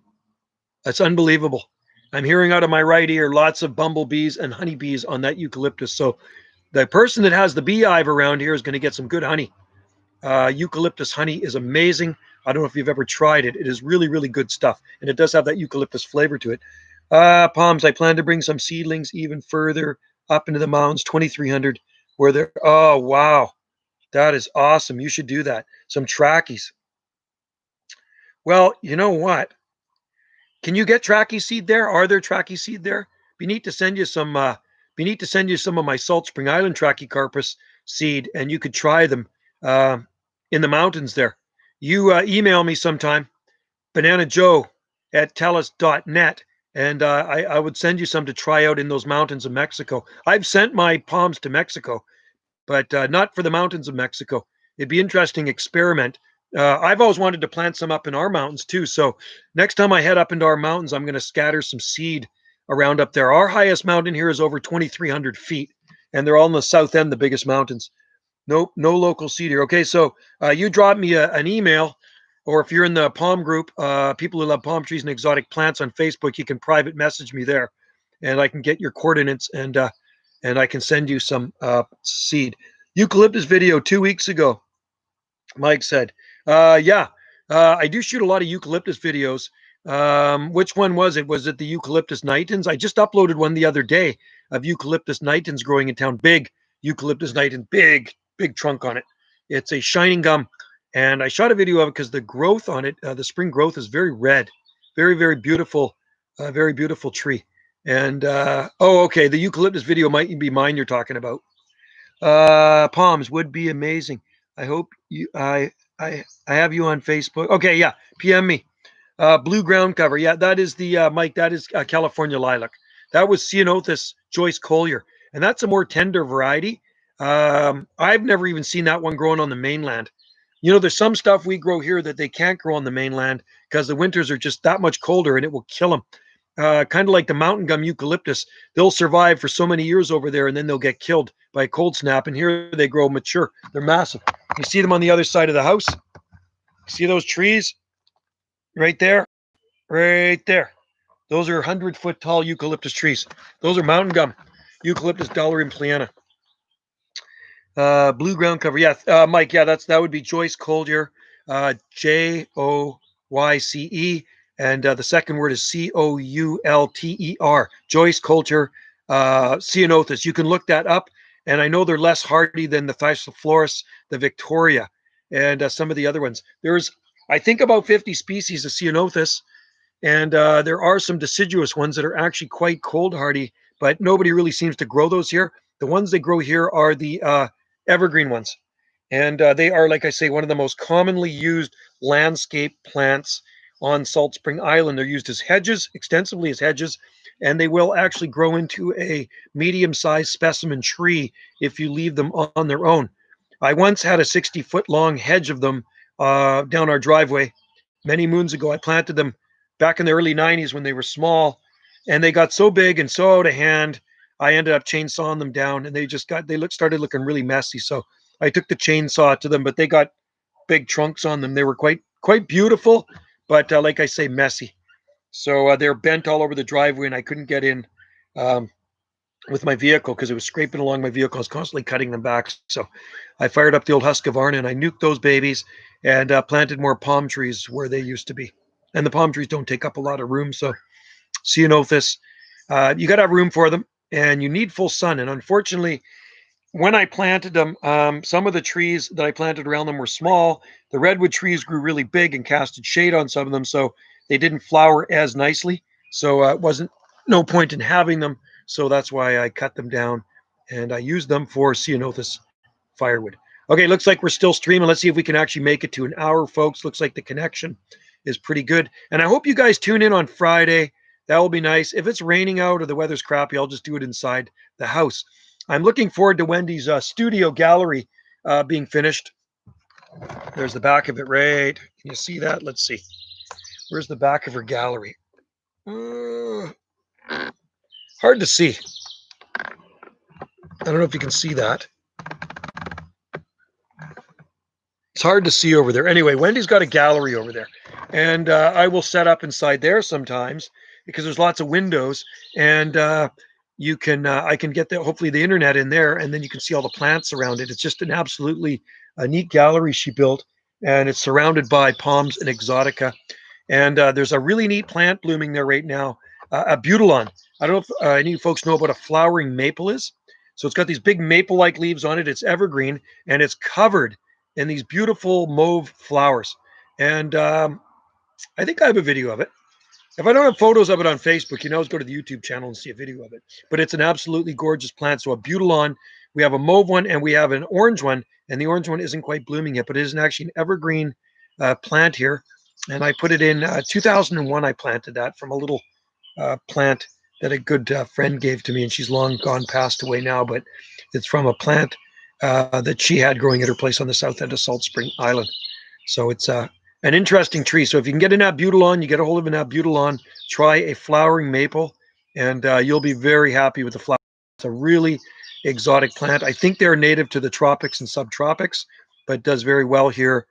it's unbelievable. I'm hearing out of my right ear lots of bumblebees and honeybees on that eucalyptus. So the person that has the beehive around here is going to get some good honey. Eucalyptus honey is amazing. I don't know if you've ever tried it. It is really, really good stuff. And it does have that eucalyptus flavor to it. Palms, I plan to bring some seedlings even further up into the mountains, 2,300, where they're, oh, wow. That is awesome. You should do that. Some trackies. Well, you know what? Can you get trachea seed there? Are there trachea seed there? Be neat to send you some. Be neat to send you some of my Salt Spring Island trachycarpus seed, and you could try them in the mountains there. You email me sometime, bananajoe@telus.net, and I would send you some to try out in those mountains of Mexico. I've sent my palms to Mexico, but not for the mountains of Mexico. It'd be interesting experiment. I've always wanted to plant some up in our mountains too. So next time I head up into our mountains, I'm going to scatter some seed around up there. Our highest mountain here is over 2,300 feet, and they're all in the south end, the biggest mountains. Nope, no local seed here. Okay, so you drop me an email, or if you're in the palm group, people who love palm trees and exotic plants on Facebook, you can private message me there, and I can get your coordinates and I can send you some seed. Eucalyptus video 2 weeks ago, Mike said. Yeah, I do shoot a lot of eucalyptus videos. Which one was it? Was it the eucalyptus nitens? I just uploaded one the other day of eucalyptus nitens growing in town. Big eucalyptus niten, big trunk on it. It's a shining gum. And I shot a video of it because the growth on it, the spring growth is very red. Very beautiful, very beautiful tree. And oh, okay, the eucalyptus video might be mine you're talking about. Palms would be amazing. I hope you I have you on Facebook. Okay, yeah, PM me. Blue ground cover. Yeah, that is the Mike, that is California lilac. That was Ceanothus Joyce Collier, and that's a more tender variety. I've never even seen that one growing on the mainland. You know, there's some stuff we grow here that they can't grow on the mainland because the winters are just that much colder and it will kill them. Kind of like the mountain gum eucalyptus. They'll survive for so many years over there and then they'll get killed by a cold snap. And here they grow mature. They're massive. You see them on the other side of the house? See those trees? Right there? Right there. Those are 100-foot tall eucalyptus trees. Those are mountain gum. Eucalyptus dollarimpleana. Blue ground cover. Yeah, Mike. Yeah, that would be Joyce Collier, Joyce, and the second word is Coulter. Joyce Collier, Ceanothus. You can look that up, and I know they're less hardy than the Thyslophoros, the Victoria, and some of the other ones. There's, I think, about 50 species of Ceanothus, and there are some deciduous ones that are actually quite cold hardy, but nobody really seems to grow those here. The ones they grow here are the evergreen ones. And they are, like I say, one of the most commonly used landscape plants on Salt Spring Island. They're used as hedges, extensively as hedges, and they will actually grow into a medium-sized specimen tree if you leave them on their own. I once had a 60-foot long hedge of them down our driveway many moons ago. I planted them back in the early 90s when they were small, and they got so big and so out of hand, I ended up chainsawing them down, and they started looking really messy. So I took the chainsaw to them, but they got big trunks on them. They were quite beautiful, but like I say, messy. So they're bent all over the driveway, and I couldn't get in with my vehicle because it was scraping along my vehicle. I was constantly cutting them back. So I fired up the old Husqvarna and I nuked those babies and planted more palm trees where they used to be. And the palm trees don't take up a lot of room. So Ceanothus, you got to have room for them, and you need full sun. And unfortunately, when I planted them, some of the trees that I planted around them were small. The redwood trees grew really big and casted shade on some of them, so they didn't flower as nicely. So it wasn't no point in having them. So that's why I cut them down, and I used them for Ceanothus firewood. Okay, looks like we're still streaming. Let's see if we can actually make it to an hour, folks. Looks like the connection is pretty good. And I hope you guys tune in on Friday. That will be nice. If it's raining out or the weather's crappy, I'll just do it inside the house. I'm looking forward to Wendy's studio gallery being finished. There's the back of it, right? Can you see that? Let's see. Where's the back of her gallery? Hard to see. I don't know if you can see that. It's hard to see over there. Anyway, Wendy's got a gallery over there. And I will set up inside there sometimes because there's lots of windows. And you can, I can get hopefully the internet in there, and then you can see all the plants around it. It's just an absolutely neat gallery she built. And it's surrounded by palms and exotica. And there's a really neat plant blooming there right now, a butylon. I don't know if any folks know what a flowering maple is. So it's got these big maple-like leaves on it. It's evergreen, and it's covered in these beautiful mauve flowers. And I think I have a video of it. If I don't have photos of it on Facebook, you can always go to the YouTube channel and see a video of it. But it's an absolutely gorgeous plant. So a butylon, we have a mauve one, and we have an orange one. And the orange one isn't quite blooming yet, but it is actually an evergreen plant here. And I put it in 2001. I planted that from a little plant that a good friend gave to me, and she's long gone passed away now, but it's from a plant that she had growing at her place on the south end of Salt Spring Island. So it's an interesting tree. So if you can get an abutylon, you get a hold of an abutylon, try a flowering maple, and you'll be very happy with the flower. It's a really exotic plant. I think they're native to the tropics and subtropics, but does very well here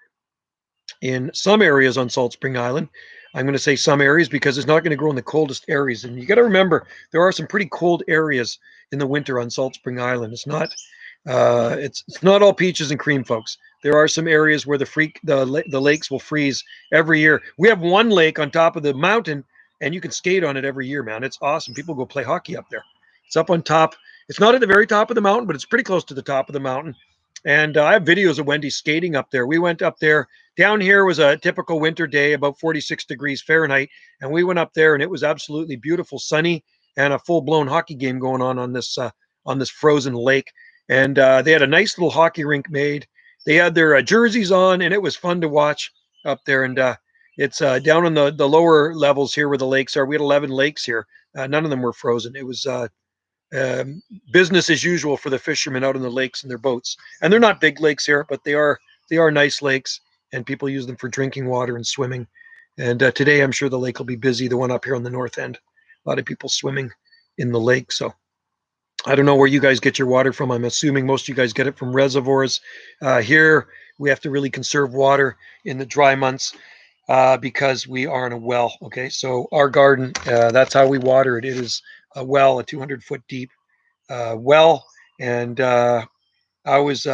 in some areas on Salt Spring Island. I'm going to say some areas because it's not going to grow in the coldest areas. And you got to remember, there are some pretty cold areas in the winter on Salt Spring Island. It's not all peaches and cream, folks. There are some areas where the lakes will freeze every year. We have one lake on top of the mountain, and you can skate on it every year, man. It's awesome. People go play hockey up there. It's up on top. It's not at the very top of the mountain, but it's pretty close to the top of the mountain. And I have videos of Wendy skating up there. We went up there. Down here was a typical winter day, about 46 degrees Fahrenheit. And we went up there, and it was absolutely beautiful, sunny, and a full-blown hockey game going on this frozen lake. And they had a nice little hockey rink made. They had their jerseys on, and it was fun to watch up there. And it's down on the lower levels here where the lakes are. We had 11 lakes here. None of them were frozen. It was business as usual for the fishermen out on the lakes in their boats. And they're not big lakes here, but they are nice lakes, and people use them for drinking water and swimming. And today I'm sure the lake will be busy, the one up here on the north end. A lot of people swimming in the lake. So I don't know where you guys get your water from. I'm assuming most of you guys get it from reservoirs. Here we have to really conserve water in the dry months because we are in a well. Okay, so our garden, that's how we water it. It is a well, a 200-foot deep well, and I always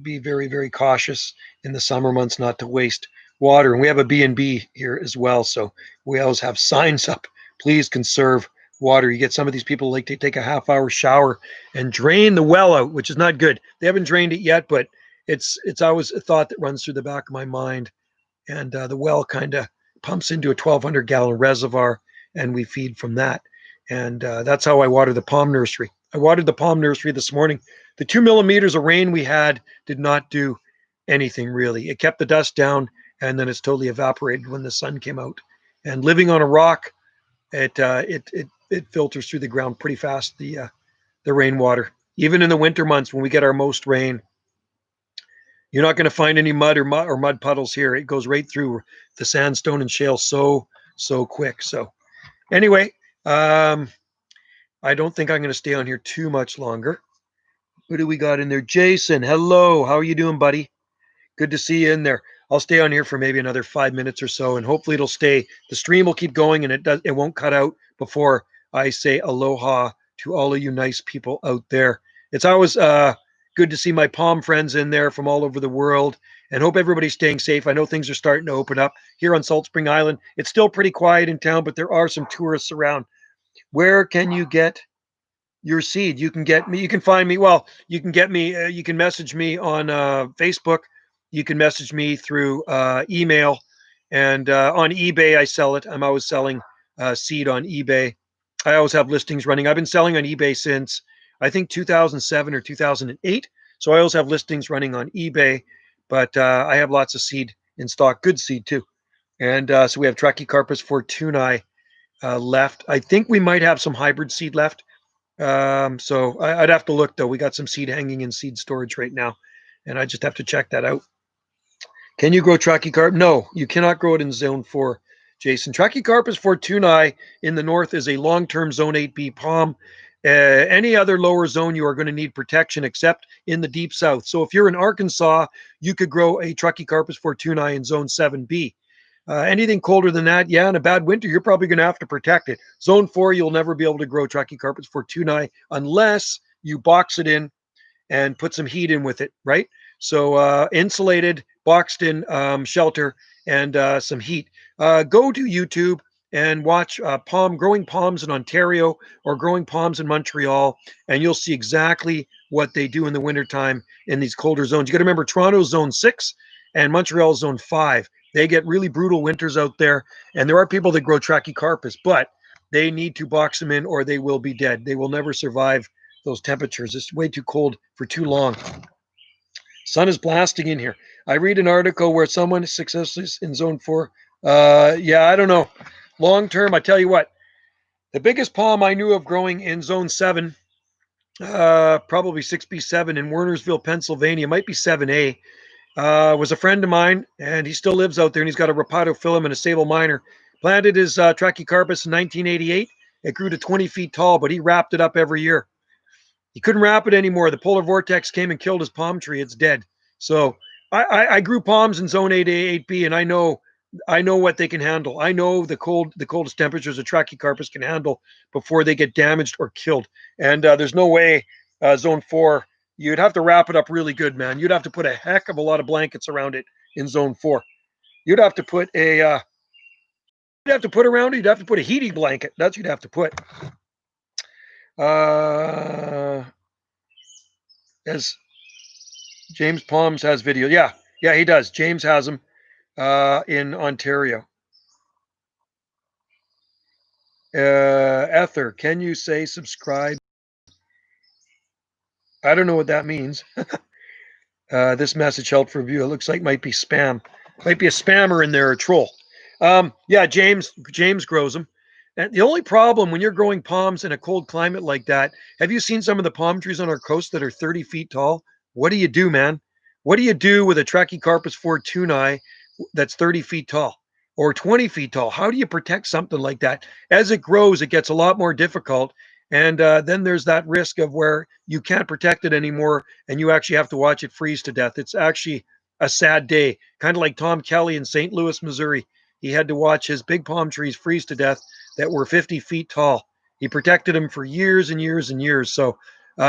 be very, very cautious in the summer months not to waste water. And we have a B&B here as well, so we always have signs up. Please conserve water. You get some of these people like to take a half-hour shower and drain the well out, which is not good. They haven't drained it yet, but it's always a thought that runs through the back of my mind. And the well kind of pumps into a 1,200-gallon reservoir, and we feed from that. And that's how I water the palm nursery. I watered the palm nursery this morning. The 2 millimeters of rain we had did not do anything really. It kept the dust down, and then it's totally evaporated when the sun came out. And living on a rock, it filters through the ground pretty fast, the rainwater. Even in the winter months when we get our most rain, you're not going to find any mud or mud puddles here. It goes right through the sandstone and shale so quick. So anyway, I don't think I'm going to stay on here too much longer. Who do we got in there? Jason, hello. How are you doing, buddy? Good to see you in there. I'll stay on here for maybe another 5 minutes or so, and hopefully it'll stay. The stream will keep going, and it won't cut out before I say aloha to all of you nice people out there. It's always good to see my palm friends in there from all over the world, and hope everybody's staying safe. I know things are starting to open up here on Salt Spring Island. It's still pretty quiet in town, but there are some tourists around. Where can you get your seed? You can get me. You can find me. Well, you can get me. You can message me on Facebook. You can message me through email, and on eBay I sell it. I'm always selling seed on eBay. I always have listings running. I've been selling on eBay since I think 2007 or 2008. So I also have listings running on eBay, but I have lots of seed in stock, good seed too. And so we have Trachycarpus fortunei left. I think we might have some hybrid seed left. So I'd have to look though. We got some seed hanging in seed storage right now, and I just have to check that out. Can you grow Trachycarp? No, you cannot grow it in zone 4, Jason. Trachycarpus fortunei in the north is a long-term zone 8B palm. Any other lower zone, you are going to need protection except in the deep south. So if you're in Arkansas, you could grow a Trachycarpus fortunei in zone 7B. Anything colder than that, yeah, in a bad winter, you're probably going to have to protect it. Zone 4, you'll never be able to grow Trachycarpus fortunei unless you box it in and put some heat in with it, right? So insulated, boxed in shelter and some heat. Go to YouTube and watch growing palms in Ontario or growing palms in Montreal, and you'll see exactly what they do in the wintertime in these colder zones. You got to remember Toronto's zone 6 and Montreal's zone 5. They get really brutal winters out there, and there are people that grow Trachycarpus, but they need to box them in or they will be dead. They will never survive those temperatures. It's way too cold for too long. Sun is blasting in here. I read an article where someone is successfully in zone 4. Yeah, I don't know. Long term, I tell you what, the biggest palm I knew of growing in zone 7, probably 6B7 in Wernersville, Pennsylvania, might be 7A, was a friend of mine, and he still lives out there, and he's got a rhapidophyllum and a sable minor. Planted his Trachycarpus in 1988. It grew to 20 feet tall, but he wrapped it up every year. He couldn't wrap it anymore. The polar vortex came and killed his palm tree. It's dead. So I grew palms in zone 8A, 8B, and I know what they can handle. I know the coldest temperatures a Trachycarpus can handle before they get damaged or killed. And there's no way zone 4, you'd have to wrap it up really good, man. You'd have to put a heck of a lot of blankets around it in zone 4. You'd have to put a around it. You'd have to put a heating blanket. That's what you'd have to put. As James Palms has video. Yeah, he does. James has them in Ontario. Ether, can you say subscribe? I don't know what that means. This message held for review. It looks like might be spam. Might be a spammer in there, a troll. Yeah, James grows them. And the only problem when you're growing palms in a cold climate like that, have you seen some of the palm trees on our coast that are 30 feet tall? What do you do, man? What do you do with a Trachycarpus fortunei that's 30 feet tall or 20 feet tall? How do you protect something like that? As it grows, it gets a lot more difficult. And then there's that risk of where you can't protect it anymore and you actually have to watch it freeze to death. It's actually a sad day, kind of like Tom Kelly in St. Louis, Missouri. He had to watch his big palm trees freeze to death that were 50 feet tall. He protected them for years and years and years. So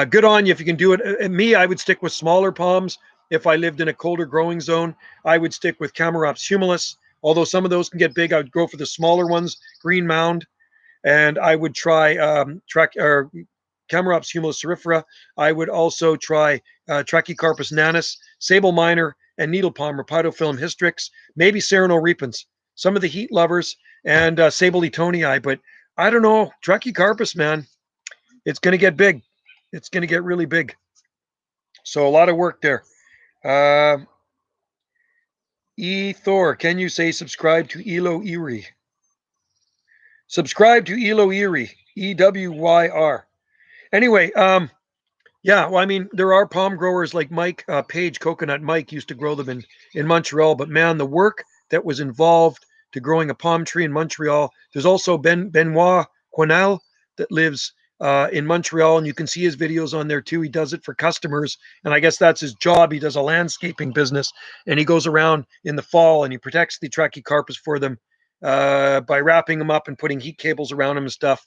good on you if you can do it. And me, I would stick with smaller palms. If I lived in a colder growing zone, I would stick with Chamaerops humilis. Although some of those can get big, I would go for the smaller ones, Green Mound. And I would try Chamaerops humilis cerifera. I would also try Trachycarpus nanus, sable minor, and needle palm, Rhapidophyllum hystrix, maybe Sereno repens. Some of the heat lovers and Sable etonii, but I don't know. Trachycarpus, man, it's going to get big. It's going to get really big. So a lot of work there. Thor, can you say subscribe to Elo Erie? Subscribe to Elo Erie, EWYR. Anyway, yeah, well, I mean, there are palm growers like Mike Page, Coconut Mike used to grow them in Montreal, but man, the work that was involved to growing a palm tree in Montreal. There's also Benoit Quinal that lives in Montreal, and you can see his videos on there too. He does it for customers, and I guess that's his job. He does a landscaping business, and he goes around in the fall and he protects the Trachycarpus for them by wrapping them up and putting heat cables around them and stuff.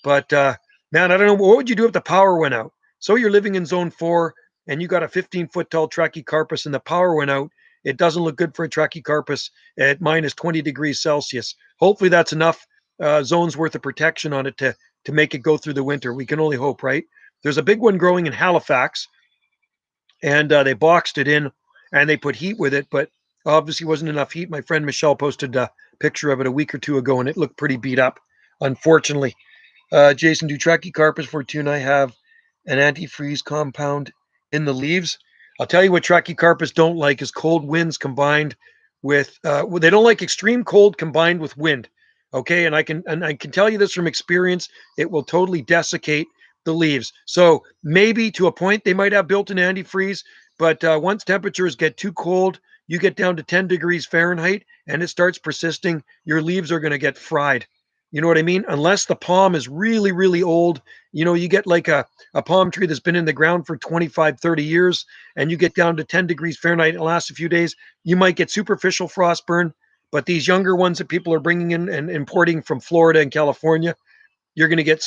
But man, I don't know, what would you do if the power went out? So you're living in zone 4 and you got a 15-foot tall Trachycarpus and the power went out. It doesn't look good for a Trachycarpus at minus 20 degrees Celsius. Hopefully that's enough zones worth of protection on it to make it go through the winter. We can only hope, right? There's a big one growing in Halifax, and they boxed it in and they put heat with it, but obviously wasn't enough heat. My friend Michelle posted a picture of it a week or two ago, and it looked pretty beat up, unfortunately. Jason, do Trachycarpus fortunei have an antifreeze compound in the leaves? I'll tell you what Trachycarpus don't like is cold winds combined with, they don't like extreme cold combined with wind. Okay. And I can tell you this from experience, it will totally desiccate the leaves. So maybe to a point they might have built-in antifreeze, but once temperatures get too cold, you get down to 10 degrees Fahrenheit and it starts persisting, your leaves are going to get fried. You know what I mean? Unless the palm is really, really old, you get like a palm tree that's been in the ground for 25, 30 years, and you get down to 10 degrees Fahrenheit and it lasts a few days, you might get superficial frost burn. But these younger ones that people are bringing in and importing from Florida and California, you're going to get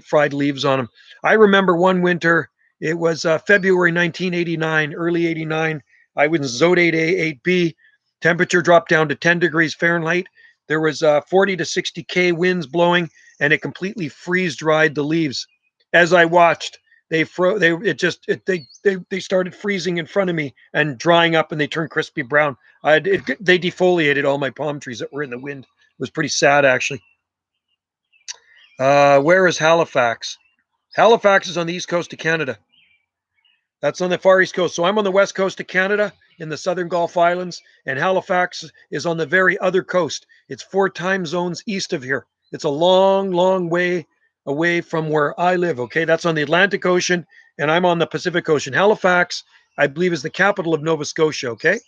fried leaves on them. I remember one winter, it was February 1989, early 89. I was in Zone 8A, 8B. Temperature dropped down to 10 degrees Fahrenheit. There was 40 to 60K winds blowing, and it completely freeze dried the leaves. As I watched, they started freezing in front of me and drying up, and they turned crispy brown. They defoliated all my palm trees that were in the wind. It was pretty sad, actually. Where is Halifax? Halifax is on the east coast of Canada. That's on the far east coast. So I'm on the west coast of Canada in the southern Gulf Islands, and Halifax is on the very other coast. It's 4 time zones east of here. It's a long, long way away from where I live. Okay, that's on the Atlantic Ocean, and I'm on the Pacific Ocean. Halifax, I believe, is the capital of Nova Scotia. Okay.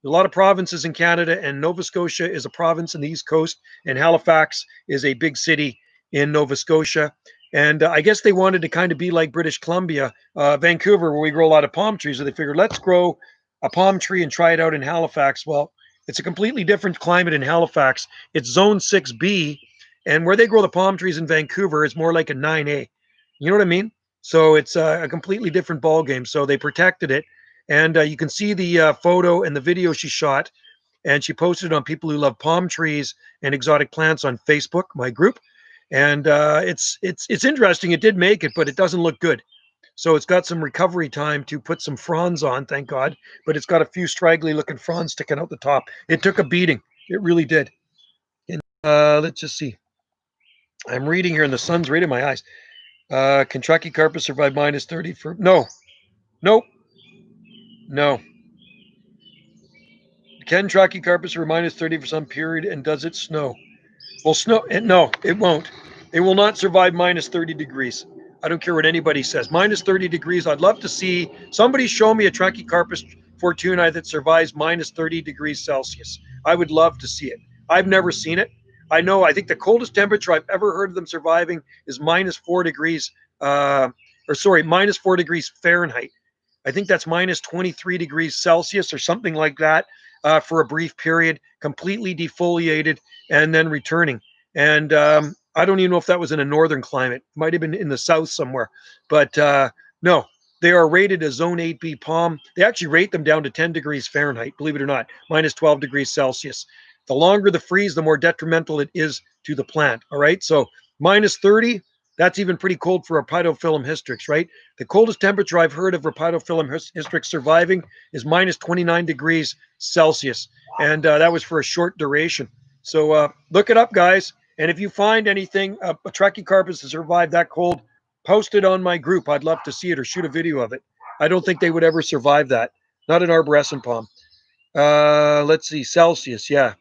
A lot of provinces in Canada, and Nova Scotia is a province in the East Coast, and Halifax is a big city in Nova Scotia. And I guess they wanted to kind of be like British Columbia, Vancouver, where we grow a lot of palm trees. So they figured, let's grow a palm tree and try it out in Halifax. Well, it's a completely different climate in Halifax. It's Zone 6B, and where they grow the palm trees in Vancouver is more like a 9A. You know what I mean? So it's a completely different ball game. So they protected it. And you can see the photo and the video she shot, and she posted it on People Who Love Palm Trees and Exotic Plants on Facebook, my group. And it's interesting. It did make it, but it doesn't look good. So it's got some recovery time to put some fronds on, thank God. But it's got a few straggly looking fronds sticking out the top. It took a beating. It really did. And let's just see. I'm reading here, and the sun's right in my eyes. Can Trachycarpus survive minus 30 for? No. Nope. No. Can Trachycarpus survive minus 30 for some period, and does it snow? Well, no, it won't. It will not survive minus 30 degrees. I don't care what anybody says. Minus 30 degrees, I'd love to see somebody show me a Trachycarpus fortunei that survives minus 30 degrees Celsius. I would love to see it. I've never seen it. I think the coldest temperature I've ever heard of them surviving is minus 4 degrees, minus 4 degrees Fahrenheit. I think that's minus 23 degrees Celsius or something like that for a brief period, completely defoliated and then returning. And I don't even know if that was in a northern climate. It might have been in the south somewhere. But no, they are rated as Zone 8B palm. They actually rate them down to 10 degrees Fahrenheit, believe it or not, minus 12 degrees Celsius. The longer the freeze, the more detrimental it is to the plant. All right. So minus 30, that's even pretty cold for Rhapidophyllum hystrix, right? The coldest temperature I've heard of Rhapidophyllum hystrix surviving is minus 29 degrees Celsius. And that was for a short duration. So look it up, guys. And if you find anything, a Trachycarpus to survive that cold, post it on my group. I'd love to see it or shoot a video of it. I don't think they would ever survive that. Not an arborescent palm. Let's see. Celsius, yeah.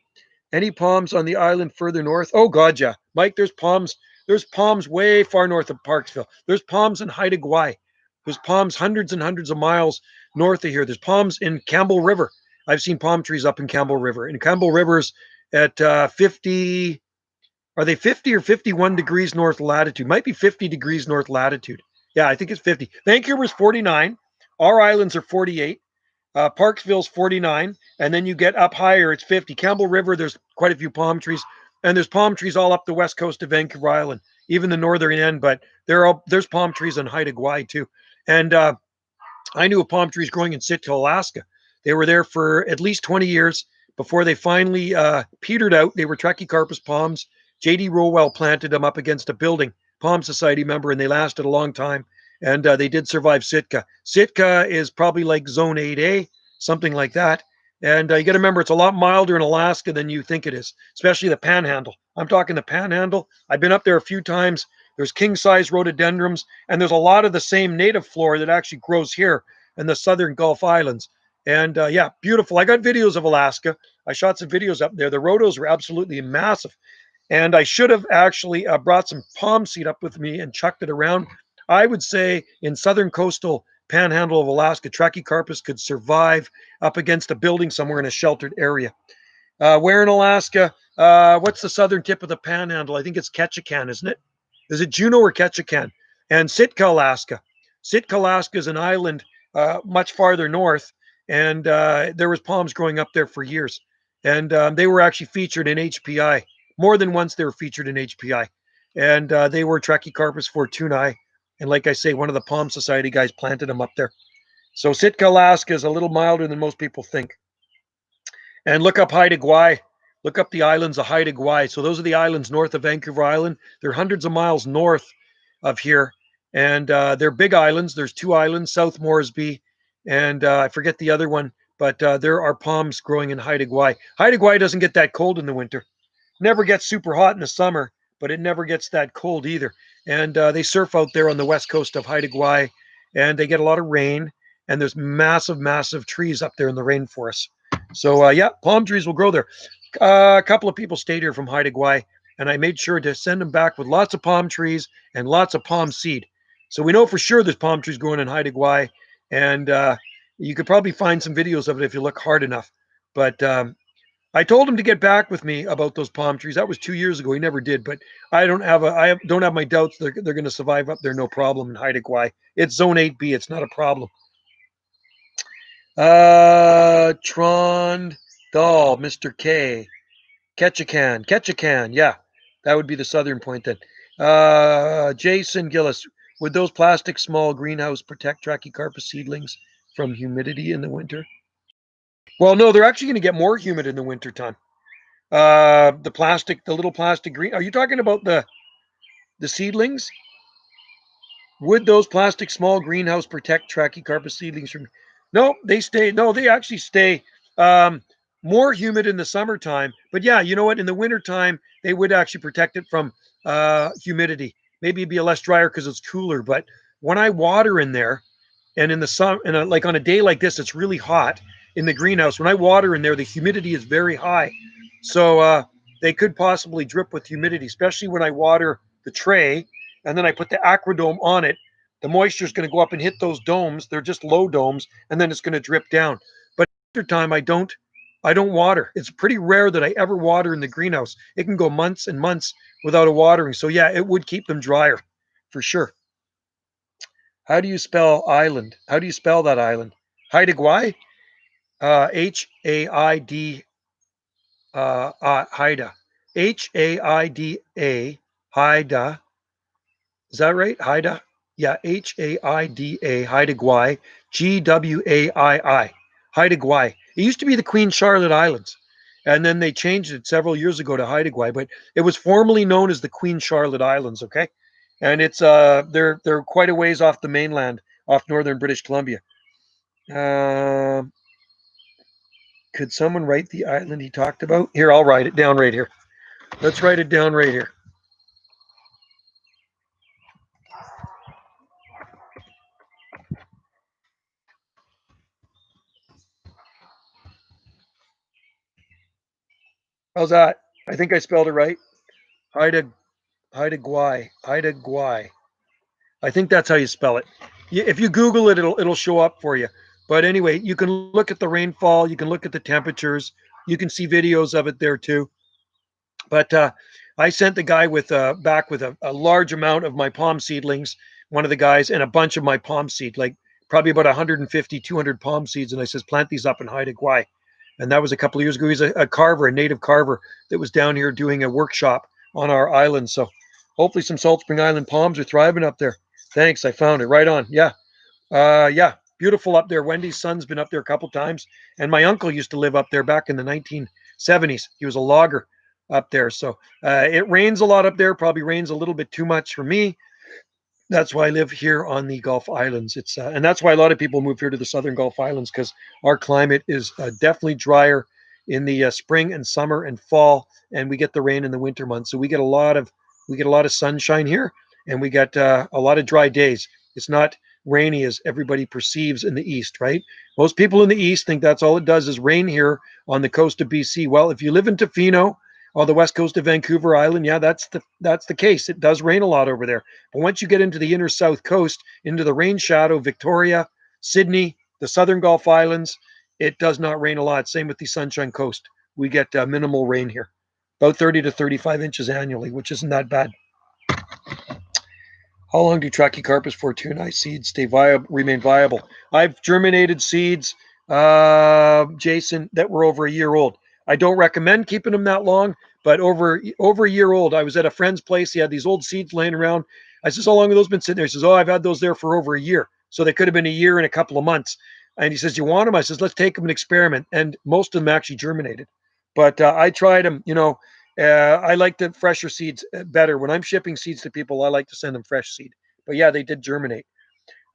Any palms on the island further north? Oh, God, yeah. Mike, there's palms. There's palms way far north of Parksville. There's palms in Haida Gwaii. There's palms hundreds and hundreds of miles north of here. There's palms in Campbell River. I've seen palm trees up in Campbell River. And Campbell River's at 50, are they 50 or 51 degrees north latitude? Might be 50 degrees north latitude. Yeah, I think it's 50. Vancouver's 49. Our islands are 48. Parksville's 49, and then you get up higher, it's 50. Campbell River, there's quite a few palm trees, and there's palm trees all up the west coast of Vancouver Island, even the northern end, but there's palm trees on Haida Gwaii too. And I knew of palm trees growing in Sitka, Alaska. They were there for at least 20 years before they finally petered out. They were Trachycarpus palms. J.D. Rowell planted them up against a building, Palm Society member, and they lasted a long time. And they did survive Sitka. Sitka is probably like Zone 8A, something like that. And you got to remember, it's a lot milder in Alaska than you think it is, especially the Panhandle. I'm talking the Panhandle. I've been up there a few times. There's king-size rhododendrons, and there's a lot of the same native flora that actually grows here. and the southern Gulf Islands. And yeah, beautiful. I got videos of Alaska. I shot some videos up there. The rhodos were absolutely massive. And I should have actually brought some palm seed up with me and chucked it around. I would say in southern coastal panhandle of Alaska, Trachycarpus could survive up against a building somewhere in a sheltered area. Where in Alaska? What's the southern tip of the panhandle? I think it's Ketchikan, isn't it? Is it Juneau or Ketchikan? And Sitka, Alaska. Sitka, Alaska is an island much farther north, and there was palms growing up there for years. And they were actually featured in HPI. More than once they were featured in HPI. And they were Trachycarpus fortunei. And like I say, one of the Palm Society guys planted them up there. So Sitka, Alaska is a little milder than most people think. And look up Haida Gwaii. Look up the islands of Haida Gwaii. So those are the islands north of Vancouver Island. They're hundreds of miles north of here. And they're big islands. There's 2 islands, South Moresby, and I forget the other one. But there are palms growing in Haida Gwaii. Haida Gwaii doesn't get that cold in the winter. Never gets super hot in the summer, but it never gets that cold either. And they surf out there on the west coast of Haida Gwaii, and they get a lot of rain. And there's massive, massive trees up there in the rainforest. So yeah, palm trees will grow there. A couple of people stayed here from Haida Gwaii, and I made sure to send them back with lots of palm trees and lots of palm seed. So we know for sure there's palm trees growing in Haida Gwaii, and you could probably find some videos of it if you look hard enough. But I told him to get back with me about those palm trees. That was 2 years ago. He never did, but I don't have my doubts they're going to survive up there, no problem in Haida Gwaii. It's Zone 8B. It's not a problem. Tron Doll, Mr. K. Ketchikan. Yeah, that would be the southern point then. Jason Gillis, would those plastic small greenhouse protect Trachycarpus seedlings from humidity in the winter? Well, no, they're actually going to get more humid in the wintertime. The little plastic green. Are you talking about the seedlings? Would those plastic small greenhouse protect Trachycarpus seedlings from? No, they stay. No, they actually stay more humid in the summertime. But yeah, you know what? In the wintertime, they would actually protect it from humidity. Maybe it'd be a less drier because it's cooler. But when I water in there, and in the sun, and like on a day like this, it's really hot in the greenhouse. When I water in there, the humidity is very high. So they could possibly drip with humidity, especially when I water the tray and then I put the aquadome on it. The moisture is going to go up and hit those domes. They're just low domes, and then it's going to drip down. But winter time, I don't water. It's pretty rare that I ever water in the greenhouse. It can go months and months without a watering. So yeah, it would keep them drier for sure. How do you spell island? How do you spell that island? Haida Gwaii? Haida. Haida. Haida. Haida. Is that right? Haida? Yeah, Haida. Haida Gwaii. Gwaii. Haida Gwaii. It used to be the Queen Charlotte Islands, and then they changed it several years ago to Haida Gwaii, but it was formerly known as the Queen Charlotte Islands. Okay, and it's they're quite a ways off the mainland, off northern British Columbia. Could someone write the island he talked about? Here, I'll write it down right here. Let's write it down right here. How's that? I think I spelled it right. Haida Gwaii. Haida Gwaii. I think that's how you spell it. If you Google it, it'll show up for you. But anyway, you can look at the rainfall. You can look at the temperatures. You can see videos of it there too. But I sent the guy back with a large amount of my palm seedlings, one of the guys, and a bunch of my palm seed, like probably about 150, 200 palm seeds. And I says, plant these up in Haida Gwaii. And that was a couple of years ago. He's a carver, a native carver that was down here doing a workshop on our island. So hopefully some Salt Spring Island palms are thriving up there. Thanks. I found it right on. Yeah. Yeah. Beautiful up there. Wendy's son's been up there a couple times. And my uncle used to live up there back in the 1970s. He was a logger up there. So it rains a lot up there. Probably rains a little bit too much for me. That's why I live here on the Gulf Islands. It's and that's why a lot of people move here to the Southern Gulf Islands, because our climate is definitely drier in the spring and summer and fall, and we get the rain in the winter months. So we get a lot of sunshine here, and we get a lot of dry days. It's not rainy as everybody perceives in the East, right? Most people in the East think that's all it does is rain here on the coast of BC. Well, if you live in Tofino on the west coast of Vancouver Island, yeah, that's the case. It does rain a lot over there. But once you get into the inner south coast, into the rain shadow, Victoria, Sydney, the southern Gulf Islands, it does not rain a lot. Same with the Sunshine Coast. We get minimal rain here, about 30 to 35 inches annually, which isn't that bad. How long do trachycarpus fortunae seeds remain viable? I've germinated seeds, Jason, that were over a year old. I don't recommend keeping them that long, but over a year old. I was at a friend's place. He had these old seeds laying around. I says, how long have those been sitting there? He says, oh, I've had those there for over a year. So they could have been a year and a couple of months. And he says, you want them? I says, let's take them and experiment. And most of them actually germinated. But I tried them, I like the fresher seeds better. When I'm shipping seeds to people, I like to send them fresh seed. But yeah, they did germinate.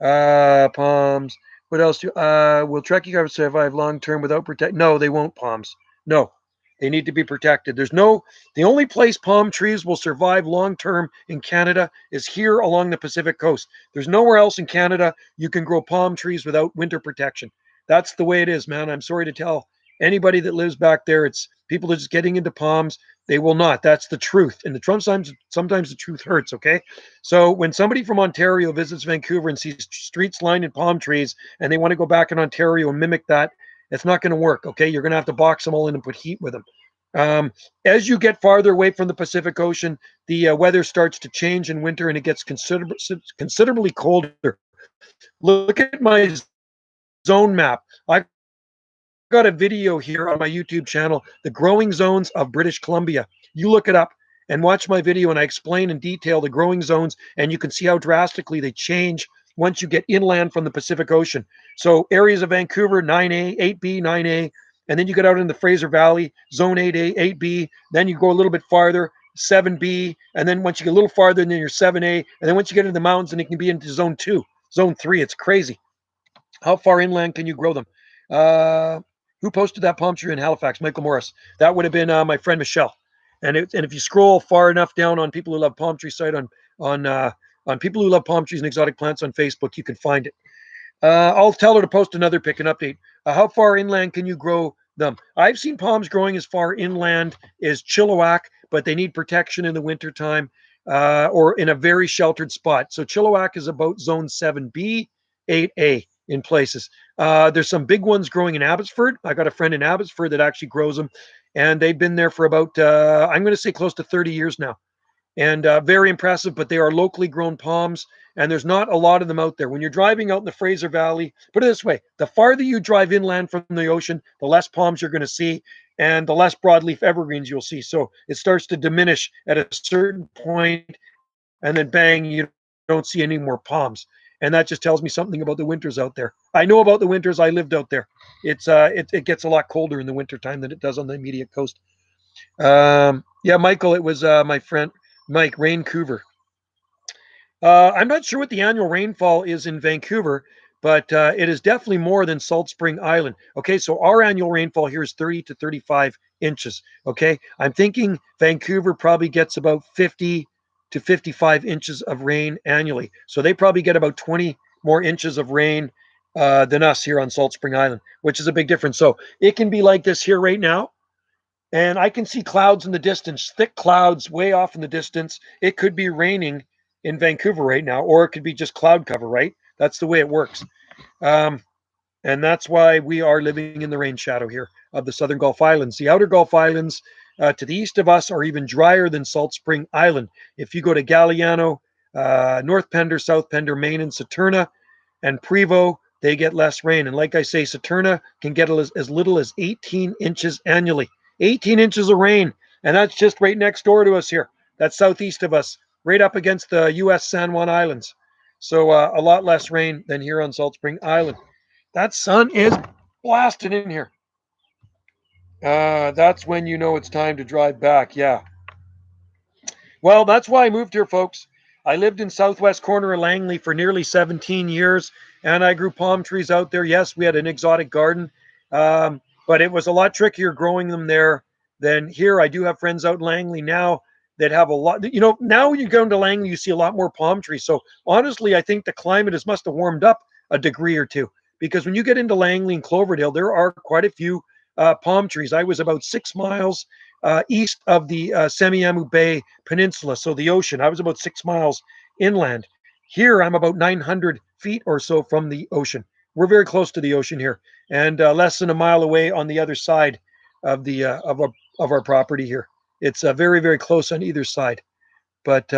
Palms. What else? Will trachycarpus survive long term without protect? No, they won't. Palms. No, they need to be protected. The only place palm trees will survive long term in Canada is here along the Pacific coast. There's nowhere else in Canada you can grow palm trees without winter protection. That's the way it is, man. I'm sorry to tell anybody that lives back there. It's people are just getting into palms. They will not. That's the truth. And sometimes the truth hurts, okay? So when somebody from Ontario visits Vancouver and sees streets lined in palm trees and they want to go back in Ontario and mimic that, it's not going to work, okay? You're going to have to box them all in and put heat with them. As you get farther away from the Pacific Ocean, the weather starts to change in winter and it gets considerably colder. Look at my zone map. I got a video here on my YouTube channel, The Growing Zones of British Columbia. You look it up and watch my video, and I explain in detail the growing zones, and you can see how drastically they change once you get inland from the Pacific Ocean. So areas of Vancouver, 9A, 8B, 9A, and then you get out in the Fraser Valley, Zone 8A, 8B, then you go a little bit farther, 7B, and then once you get a little farther, then you're 7A, and then once you get into the mountains, and it can be into Zone 2, Zone 3. It's crazy. How far inland can you grow them? Who posted that palm tree in Halifax? Michael Morris. That would have been my friend Michelle. And if you scroll far enough down on People Who Love Palm Tree site on People Who Love Palm Trees and Exotic Plants on Facebook, you can find it. I'll tell her to post another pic and update. How far inland can you grow them? I've seen palms growing as far inland as Chilliwack, but they need protection in the wintertime or in a very sheltered spot. So Chilliwack is about Zone 7B, 8A in places. There's some big ones growing in Abbotsford. I got a friend in Abbotsford that actually grows them, and they've been there for about, I'm going to say close to 30 years now. And very impressive, but they are locally grown palms, and there's not a lot of them out there. When you're driving out in the Fraser Valley, put it this way, the farther you drive inland from the ocean, the less palms you're going to see, and the less broadleaf evergreens you'll see. So it starts to diminish at a certain point, and then bang, you don't see any more palms. And that just tells me something about the winters out there. I know about the winters. I lived out there. It gets a lot colder in the wintertime than it does on the immediate coast. Yeah, Michael, it was my friend Mike Raincouver. I'm not sure what the annual rainfall is in Vancouver, but it is definitely more than Salt Spring Island. Okay, so our annual rainfall here is 30 to 35 inches. Okay, I'm thinking Vancouver probably gets about 50 to 55 inches of rain annually. So they probably get about 20 more inches of rain than us here on Salt Spring Island, which is a big difference. So it can be like this here right now. And I can see clouds in the distance, thick clouds way off in the distance. It could be raining in Vancouver right now, or it could be just cloud cover, right? That's the way it works. And that's why we are living in the rain shadow here of the Southern Gulf Islands. The outer Gulf Islands to the east of us are even drier than Salt Spring Island. If you go to Galliano, North Pender, South Pender, Maine, and Saturna, and Prevost, they get less rain. And like I say, Saturna can get as little as 18 inches annually. 18 inches of rain. And that's just right next door to us here. That's southeast of us, right up against the U.S. San Juan Islands. So a lot less rain than here on Salt Spring Island. That sun is blasting in here. That's when you know it's time to drive back. Yeah. Well, that's why I moved here, folks. I lived in southwest corner of Langley for nearly 17 years, and I grew palm trees out there. Yes, we had an exotic garden, but it was a lot trickier growing them there than here. I do have friends out in Langley now that have a lot. Now you go into Langley, you see a lot more palm trees. So honestly, I think the climate must have warmed up a degree or two, because when you get into Langley and Cloverdale, there are quite a few palm trees. I was about 6 miles east of the Semiahmoo Bay Peninsula, so the ocean. I was about 6 miles inland. Here, I'm about 900 feet or so from the ocean. We're very close to the ocean here, and less than a mile away on the other side of the of our property here. It's very, very close on either side. But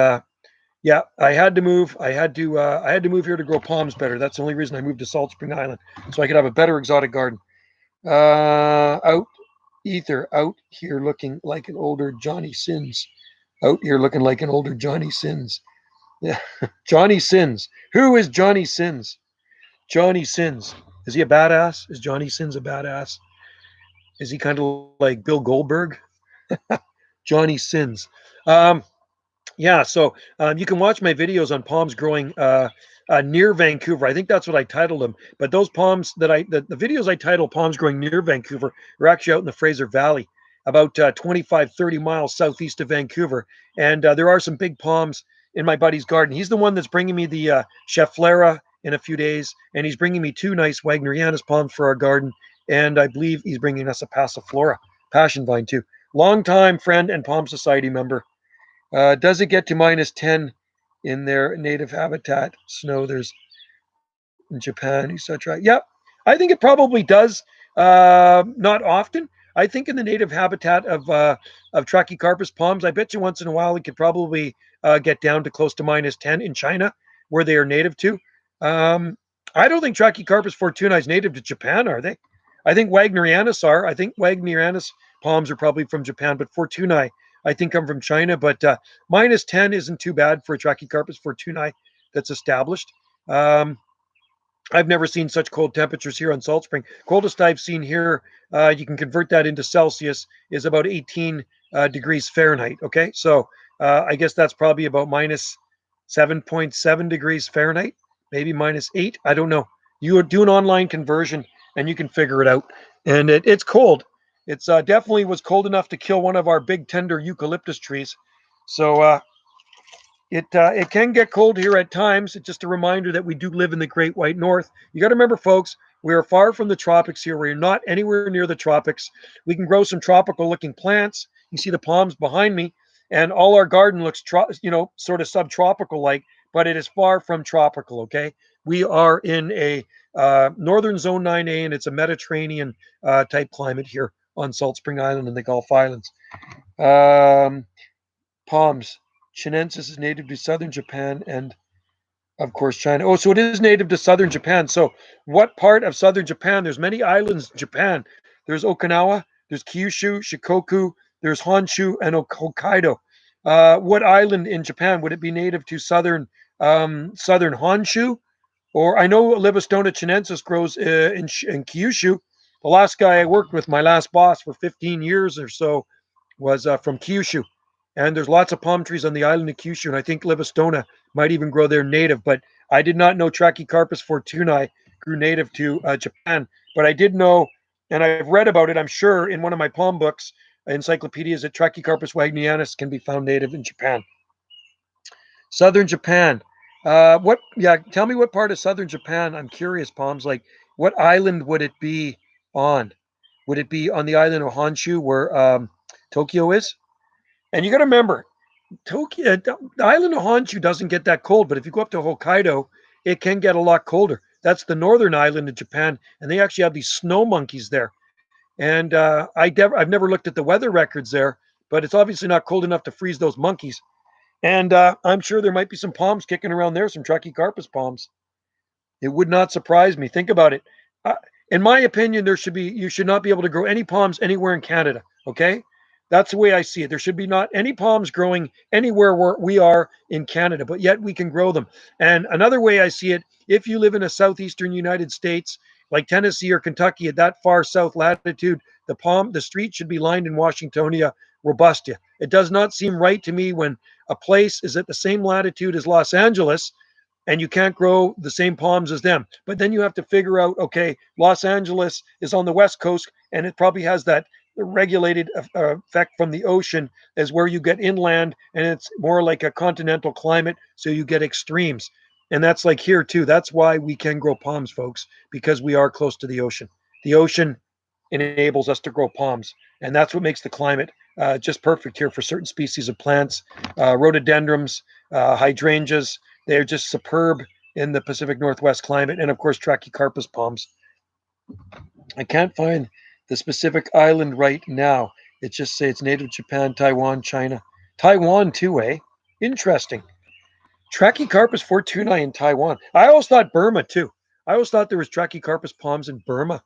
yeah, I had to move. I had to move here to grow palms better. That's the only reason I moved to Salt Spring Island, so I could have a better exotic garden. Out here looking like an older Johnny Sins. Out here looking like an older Johnny Sins. Yeah, Johnny Sins. Who is Johnny Sins? Johnny Sins. Is he a badass? Is Johnny Sins a badass? Is he kind of like Bill Goldberg? Johnny Sins. Yeah, so you can watch my videos on palms growing near Vancouver. I think that's what I titled them. But those palms the videos I title Palms Growing Near Vancouver are actually out in the Fraser Valley, about 25, 30 miles southeast of Vancouver. And there are some big palms in my buddy's garden. He's the one that's bringing me the Schefflera in a few days, and he's bringing me 2 nice Wagnerianus palms for our garden. And I believe he's bringing us a Passiflora passion vine too. Longtime friend and Palm Society member. Does it get to -10 in their native habitat? Snow there's in Japan, etc. Yep, I think it probably does. Not often. I think in the native habitat of Trachycarpus palms, I bet you once in a while it could probably get down to close to -10 in China, where they are native to. I don't think Trachycarpus fortuna is native to Japan, are they? I think Wagnerianus are. I think Wagnerianus palms are probably from Japan, but fortunae I think come from China. But -10 isn't too bad for a Trachycarpus fortunae that's established. I've never seen such cold temperatures here on Salt Spring. Coldest I've seen here, you can convert that into Celsius, is about 18 degrees Fahrenheit. Okay, so I guess that's probably about -7.7 degrees Fahrenheit, maybe -8. I don't know. You do an online conversion and you can figure it out. And it's cold. It's definitely was cold enough to kill one of our big tender eucalyptus trees. So it can get cold here at times. It's just a reminder that we do live in the Great White North. You got to remember, folks, we are far from the tropics here. We're not anywhere near the tropics. We can grow some tropical-looking plants. You see the palms behind me, and all our garden looks, sort of subtropical-like, but it is far from tropical. Okay, we are in a northern zone 9A, and it's a Mediterranean type climate here on Salt Spring Island and the Gulf Islands. Palms. Chinensis is native to southern Japan and, of course, China. Oh, so it is native to southern Japan. So what part of southern Japan? There's many islands in Japan. There's Okinawa, there's Kyushu, Shikoku, there's Honshu, and Hokkaido. What island in Japan would it be native to southern Honshu? Or I know Libostona chinensis grows in Kyushu. The last guy I worked with, my last boss for 15 years or so, was from Kyushu. And there's lots of palm trees on the island of Kyushu, and I think Livistona might even grow there native. But I did not know Trachycarpus fortunae grew native to Japan. But I did know, and I've read about it, I'm sure, in one of my palm books, encyclopedias, that Trachycarpus wagnerianus can be found native in Japan. Southern Japan. Tell me what part of southern Japan. I'm curious, palms. Like, what island would it be on? Would it be on the island of Honshu where Tokyo is? And you got to remember, Tokyo, the island of Honshu doesn't get that cold, but if you go up to Hokkaido, it can get a lot colder. That's the northern island of Japan, and they actually have these snow monkeys there. And I've never looked at the weather records there, but it's obviously not cold enough to freeze those monkeys. And I'm sure there might be some palms kicking around there, some Trachycarpus palms. It would not surprise me. Think about it. In my opinion, you should not be able to grow any palms anywhere in Canada. Okay, that's the way I see it. There should be not any palms growing anywhere where we are in Canada, but yet we can grow them. And another way I see it, if you live in a southeastern United States, like Tennessee or Kentucky, at that far south latitude, the street should be lined in Washingtonia robustia. It does not seem right to me when a place is at the same latitude as Los Angeles and you can't grow the same palms as them. But then you have to figure out, okay, Los Angeles is on the West Coast and it probably has that regulated effect from the ocean as where you get inland, and it's more like a continental climate, so you get extremes. And that's like here too. That's why we can grow palms, folks, because we are close to the ocean. The ocean enables us to grow palms, and that's what makes the climate just perfect here for certain species of plants, rhododendrons, hydrangeas. They're just superb in the Pacific Northwest climate, and of course Trachycarpus palms. I can't find the specific island right now. It just say it's native Japan, Taiwan, China. Taiwan too, eh? Interesting. Trachycarpus fortunei in Taiwan. I always thought Burma too. I always thought there was Trachycarpus palms in Burma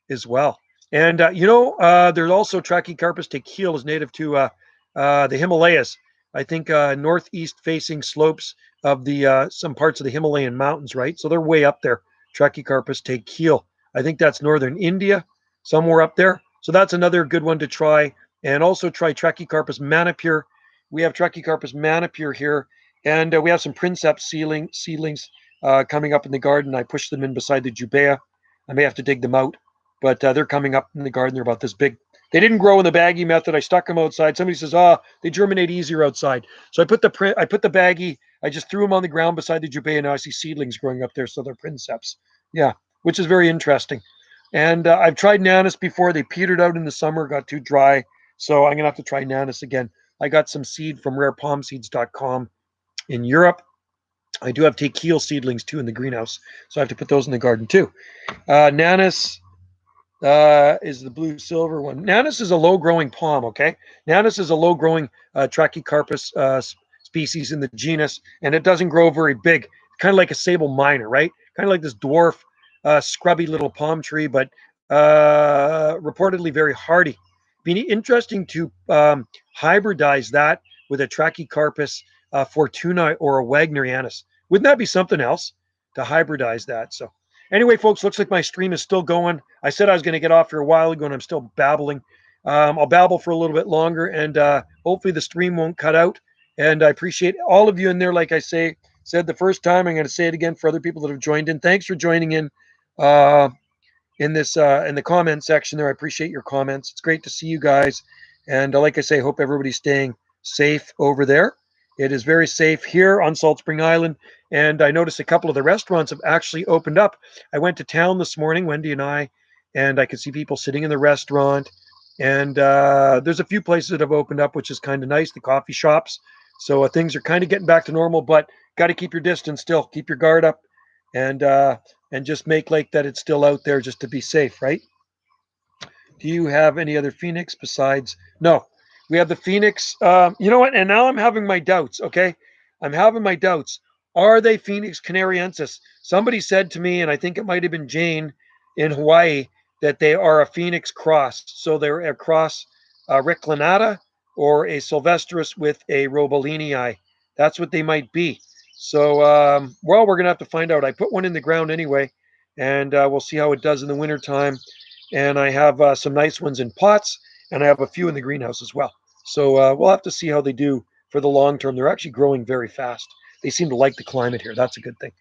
as well. And there's also Trachycarpus tequil is native to the Himalayas. I think northeast facing slopes of the some parts of the Himalayan mountains, right? So they're way up there. Trachycarpus tequil. I think that's northern India, somewhere up there. So that's another good one to try. And also try Trachycarpus manipur. We have Trachycarpus manipur here, and we have some princeps seedlings coming up in the garden. I pushed them in beside the jubea. I may have to dig them out, but they're coming up in the garden. They're about this big. They didn't grow in the baggie method. I stuck them outside. Somebody says, they germinate easier outside. So I put the baggie. I just threw them on the ground beside the jubea, and now I see seedlings growing up there. So they're princeps. Yeah, which is very interesting. And I've tried Nanus before. They petered out in the summer, got too dry. So I'm going to have to try Nanus again. I got some seed from rarepalmseeds.com in Europe. I do have tequil seedlings too in the greenhouse. So I have to put those in the garden too. Nanus is the blue silver one. Nanus is a low growing palm, okay? Nanus is a low growing Trachycarpus species in the genus, and it doesn't grow very big. Kind of like a sable minor, right? Kind of like this dwarf, scrubby little palm tree, but reportedly very hardy. Be interesting to hybridize that with a Trachycarpus fortunei or a wagnerianus. Wouldn't that be something else to hybridize that? So anyway, folks, looks like my stream is still going. I said I was going to get off here a while ago, and I'm still babbling. I'll babble for a little bit longer, and hopefully the stream won't cut out. And I appreciate all of you in there. Like I said the first time, I'm going to say it again for other people that have joined in. Thanks for joining in this in the comment section there. I appreciate your comments. It's great to see you guys. And like I say, hope everybody's staying safe over there. It is very safe here on Salt Spring Island. And I noticed a couple of the restaurants have actually opened up. I went to town this morning, Wendy and I could see people sitting in the restaurant. And there's a few places that have opened up, which is kind of nice, the coffee shops. So things are kind of getting back to normal, but got to keep your distance still. Keep your guard up and just make like that it's still out there just to be safe, right? Do you have any other phoenix besides? No, we have the phoenix. You know what? And now I'm having my doubts. Okay, I'm having my doubts. Are they Phoenix canariensis? Somebody said to me, and I think it might have been Jane in Hawaii, that they are a phoenix cross. So they're a cross reclinata or a sylvestris with a robolini. That's what they might be. So, well, we're going to have to find out. I put one in the ground anyway, and we'll see how it does in the wintertime. And I have some nice ones in pots, and I have a few in the greenhouse as well. So we'll have to see how they do for the long term. They're actually growing very fast. They seem to like the climate here. That's a good thing.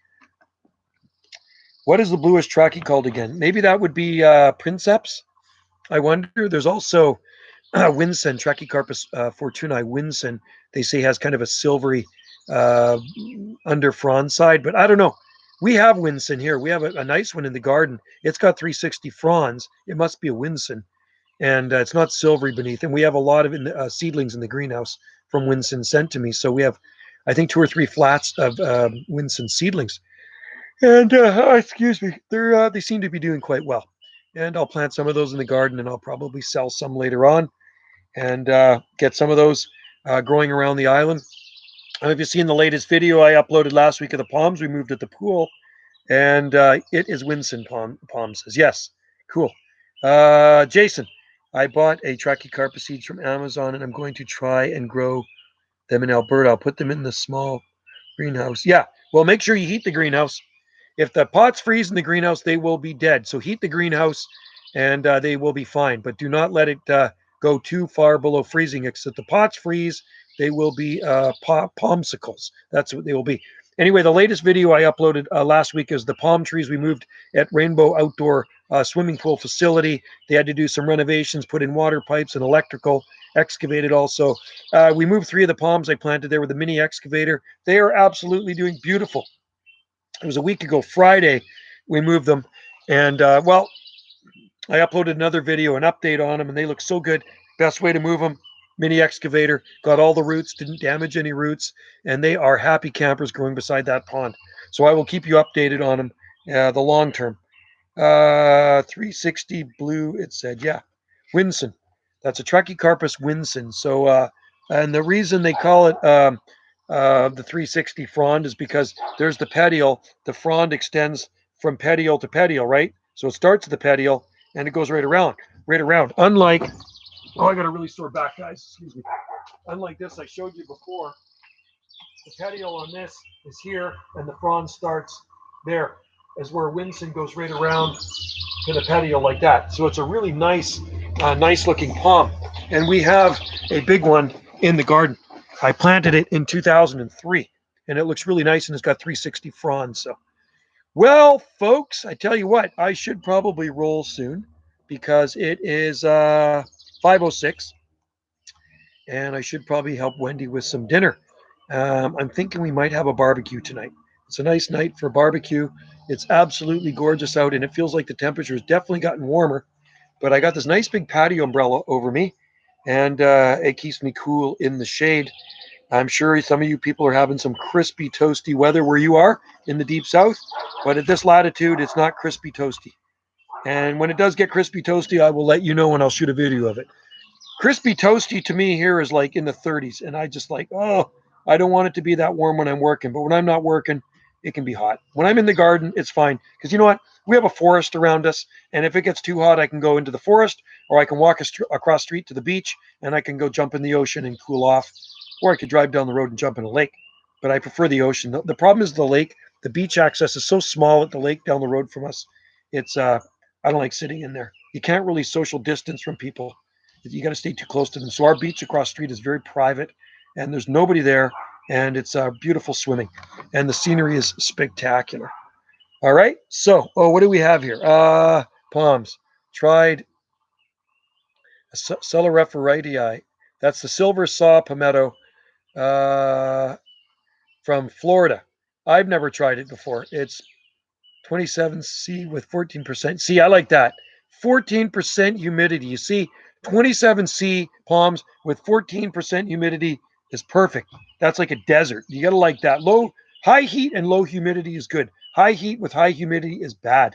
What is the bluish trachea called again? Maybe that would be princeps. I wonder. There's also Winson, Trachycarpus fortunei Winson. They say has kind of a silvery under frond side, but I don't know. We have Winson here. We have a nice one in the garden. It's got 360 fronds. It must be a Winson, and it's not silvery beneath. And we have a lot of seedlings in the greenhouse from Winson sent to me. So we have, I think, 2 or 3 flats of Winson seedlings. And excuse me, they seem to be doing quite well. And I'll plant some of those in the garden, and I'll probably sell some later on, and get some of those growing around the island. If you've seen the latest video I uploaded last week of the palms we moved at the pool, and it is Winson palms. Yes, cool. Jason, I bought a Trachycarpus seeds from Amazon, and I'm going to try and grow them in Alberta. I'll put them in the small greenhouse. Yeah, well, make sure you heat the greenhouse. If the pots freeze in the greenhouse, they will be dead. So heat the greenhouse, and they will be fine. But do not let it go too far below freezing. If the pots freeze, they will be palmsicles. That's what they will be. Anyway, the latest video I uploaded last week is the palm trees we moved at Rainbow Outdoor Swimming Pool Facility. They had to do some renovations, put in water pipes and electrical, excavated also. We moved 3 of the palms I planted there with a mini excavator. They are absolutely doing beautiful. It was a week ago, Friday, we moved them. And well, I uploaded another video, an update on them, and they look so good. Best way to move them, mini excavator, got all the roots, didn't damage any roots, and they are happy campers growing beside that pond. So I will keep you updated on them the long term. 360 blue, it said, yeah. Winson. That's a Trachycarpus winson. So, and the reason they call it the 360 frond is because there's the petiole. The frond extends from petiole to petiole, right? So it starts at the petiole and it goes right around. Unlike, oh, I got a really sore back, guys. Excuse me. Unlike this I showed you before, the petiole on this is here and the frond starts there, as where Winson goes right around to the petiole like that. So it's a really nice, nice looking palm. And we have a big one in the garden. I planted it in 2003 and it looks really nice and it's got 360 fronds. So, well, folks, I tell you what, I should probably roll soon because it is 5:06 and I should probably help Wendy with some dinner. I'm thinking we might have a barbecue tonight. It's a nice night for a barbecue. It's absolutely gorgeous out and it feels like the temperature has definitely gotten warmer. But I got this nice big patio umbrella over me and it keeps me cool in the shade. I'm sure some of you people are having some crispy, toasty weather where you are in the deep south. But at this latitude, it's not crispy, toasty. And when it does get crispy, toasty, I will let you know and I'll shoot a video of it. Crispy, toasty to me here is like in the 30s. And I just like, oh, I don't want it to be that warm when I'm working. But when I'm not working, it can be hot. When I'm in the garden, it's fine. Because you know what? We have a forest around us. And if it gets too hot, I can go into the forest or I can walk across the street to the beach and I can go jump in the ocean and cool off. Or I could drive down the road and jump in a lake. But I prefer the ocean. The problem is the lake. The beach access is so small at the lake down the road from us. It's I don't like sitting in there. You can't really social distance from people. You got to stay too close to them. So our beach across the street is very private and there's nobody there. And it's beautiful swimming. And the scenery is spectacular. All right. So, what do we have here? Palms. Tried Celerephoridii. That's the silver saw palmetto from Florida. I've never tried it before. It's 27C with 14%. See, I like that. 14% humidity. You see, 27C palms with 14% humidity is perfect. That's like a desert. You got to like that. High heat and low humidity is good. High heat with high humidity is bad.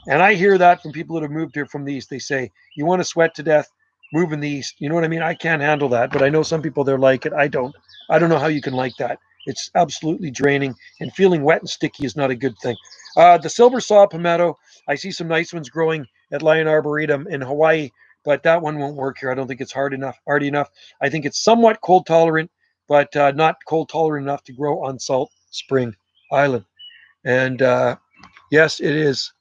And I hear that from people that have moved here from the east. They say, you want to sweat to death, move in the east. You know what I mean? I can't handle that, but I know some people, they're like it. I don't know how you can like that. It's absolutely draining, and feeling wet and sticky is not a good thing. The silver saw palmetto, I see some nice ones growing at Lion Arboretum in Hawaii, but that one won't work here. I don't think it's hardy enough. I think it's somewhat cold tolerant, but not cold tolerant enough to grow on Salt Spring Island. And yes, it is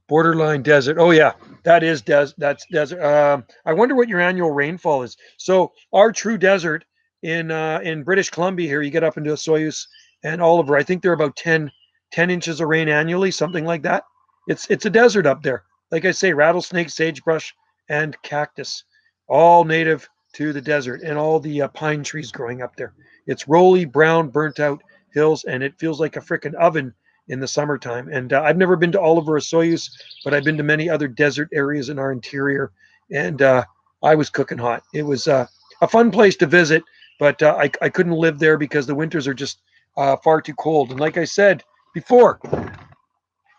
borderline desert. Oh yeah, that's desert. I wonder what your annual rainfall is. So our true desert in British Columbia here, you get up into Osoyoos and Oliver. I think they're about 10 inches of rain annually, something like that. It's a desert up there. Like I say, rattlesnake, sagebrush, and cactus, all native to the desert, and all the pine trees growing up there. It's rolly, brown, burnt out hills, and it feels like a frickin' oven in the summertime. And I've never been to Oliver or Soyuz, but I've been to many other desert areas in our interior, and I was cooking hot. It was a fun place to visit, but I couldn't live there because the winters are just far too cold. And like I said before,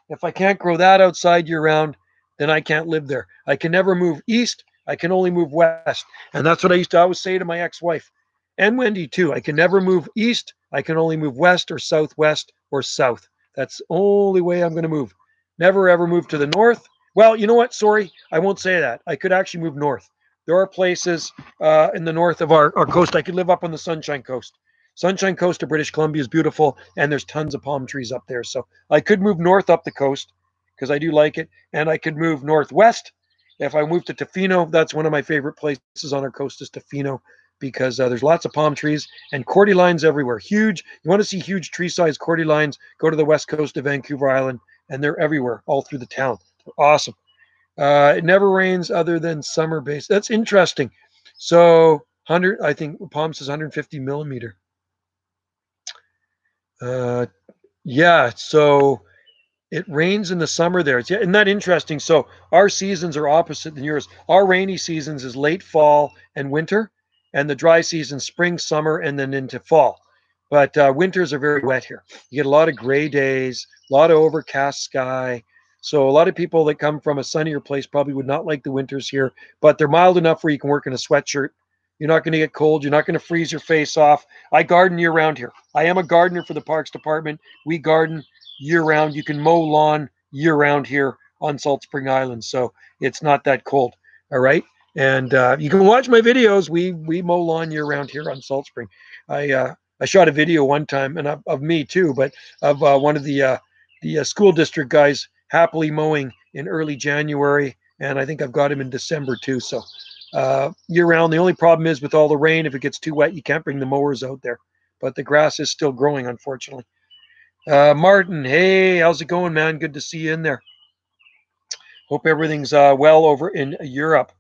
if I can't grow that outside year round, then I can't live there. I can never move east. I can only move west. And that's what I used to always say to my ex-wife and Wendy too. I can never move east. I can only move west or southwest or south. That's the only way I'm going to move. Never ever move to the north. Well, you know what? Sorry, I won't say that. I could actually move north. There are places in the north of our coast. I could live up on the Sunshine Coast. Sunshine Coast of British Columbia is beautiful, and there's tons of palm trees up there. So I could move north up the coast because I do like it, and I could move northwest. If I move to Tofino, that's one of my favorite places on our coast is Tofino because there's lots of palm trees and cordylines everywhere. Huge. You want to see huge tree-sized cordylines, go to the west coast of Vancouver Island, and they're everywhere, all through the town. They're awesome. It never rains other than summer based. That's interesting. So 100, I think Palm says 150 millimeter. Yeah, so it rains in the summer there. Isn't that interesting? So our seasons are opposite than yours. Our rainy seasons is late fall and winter, and the dry season spring, summer, and then into fall. But winters are very wet here. You get a lot of gray days, a lot of overcast sky. So a lot of people that come from a sunnier place probably would not like the winters here, but they're mild enough where you can work in a sweatshirt. You're not going to get cold. You're not going to freeze your face off. I garden year round here. I am a gardener for the Parks Department. We garden year round. You can mow lawn year round here on Salt Spring Island, so it's not that cold. All right, and you can watch my videos. We mow lawn year round here on Salt Spring. I shot a video one time, and of me too, but of one of the school district guys happily mowing in early January, and I think I've got him in December too. So year round. The only problem is with all the rain, if it gets too wet, you can't bring the mowers out there. But the grass is still growing, unfortunately. Martin, hey, how's it going, man? Good to see you in there. Hope everything's well over in Europe.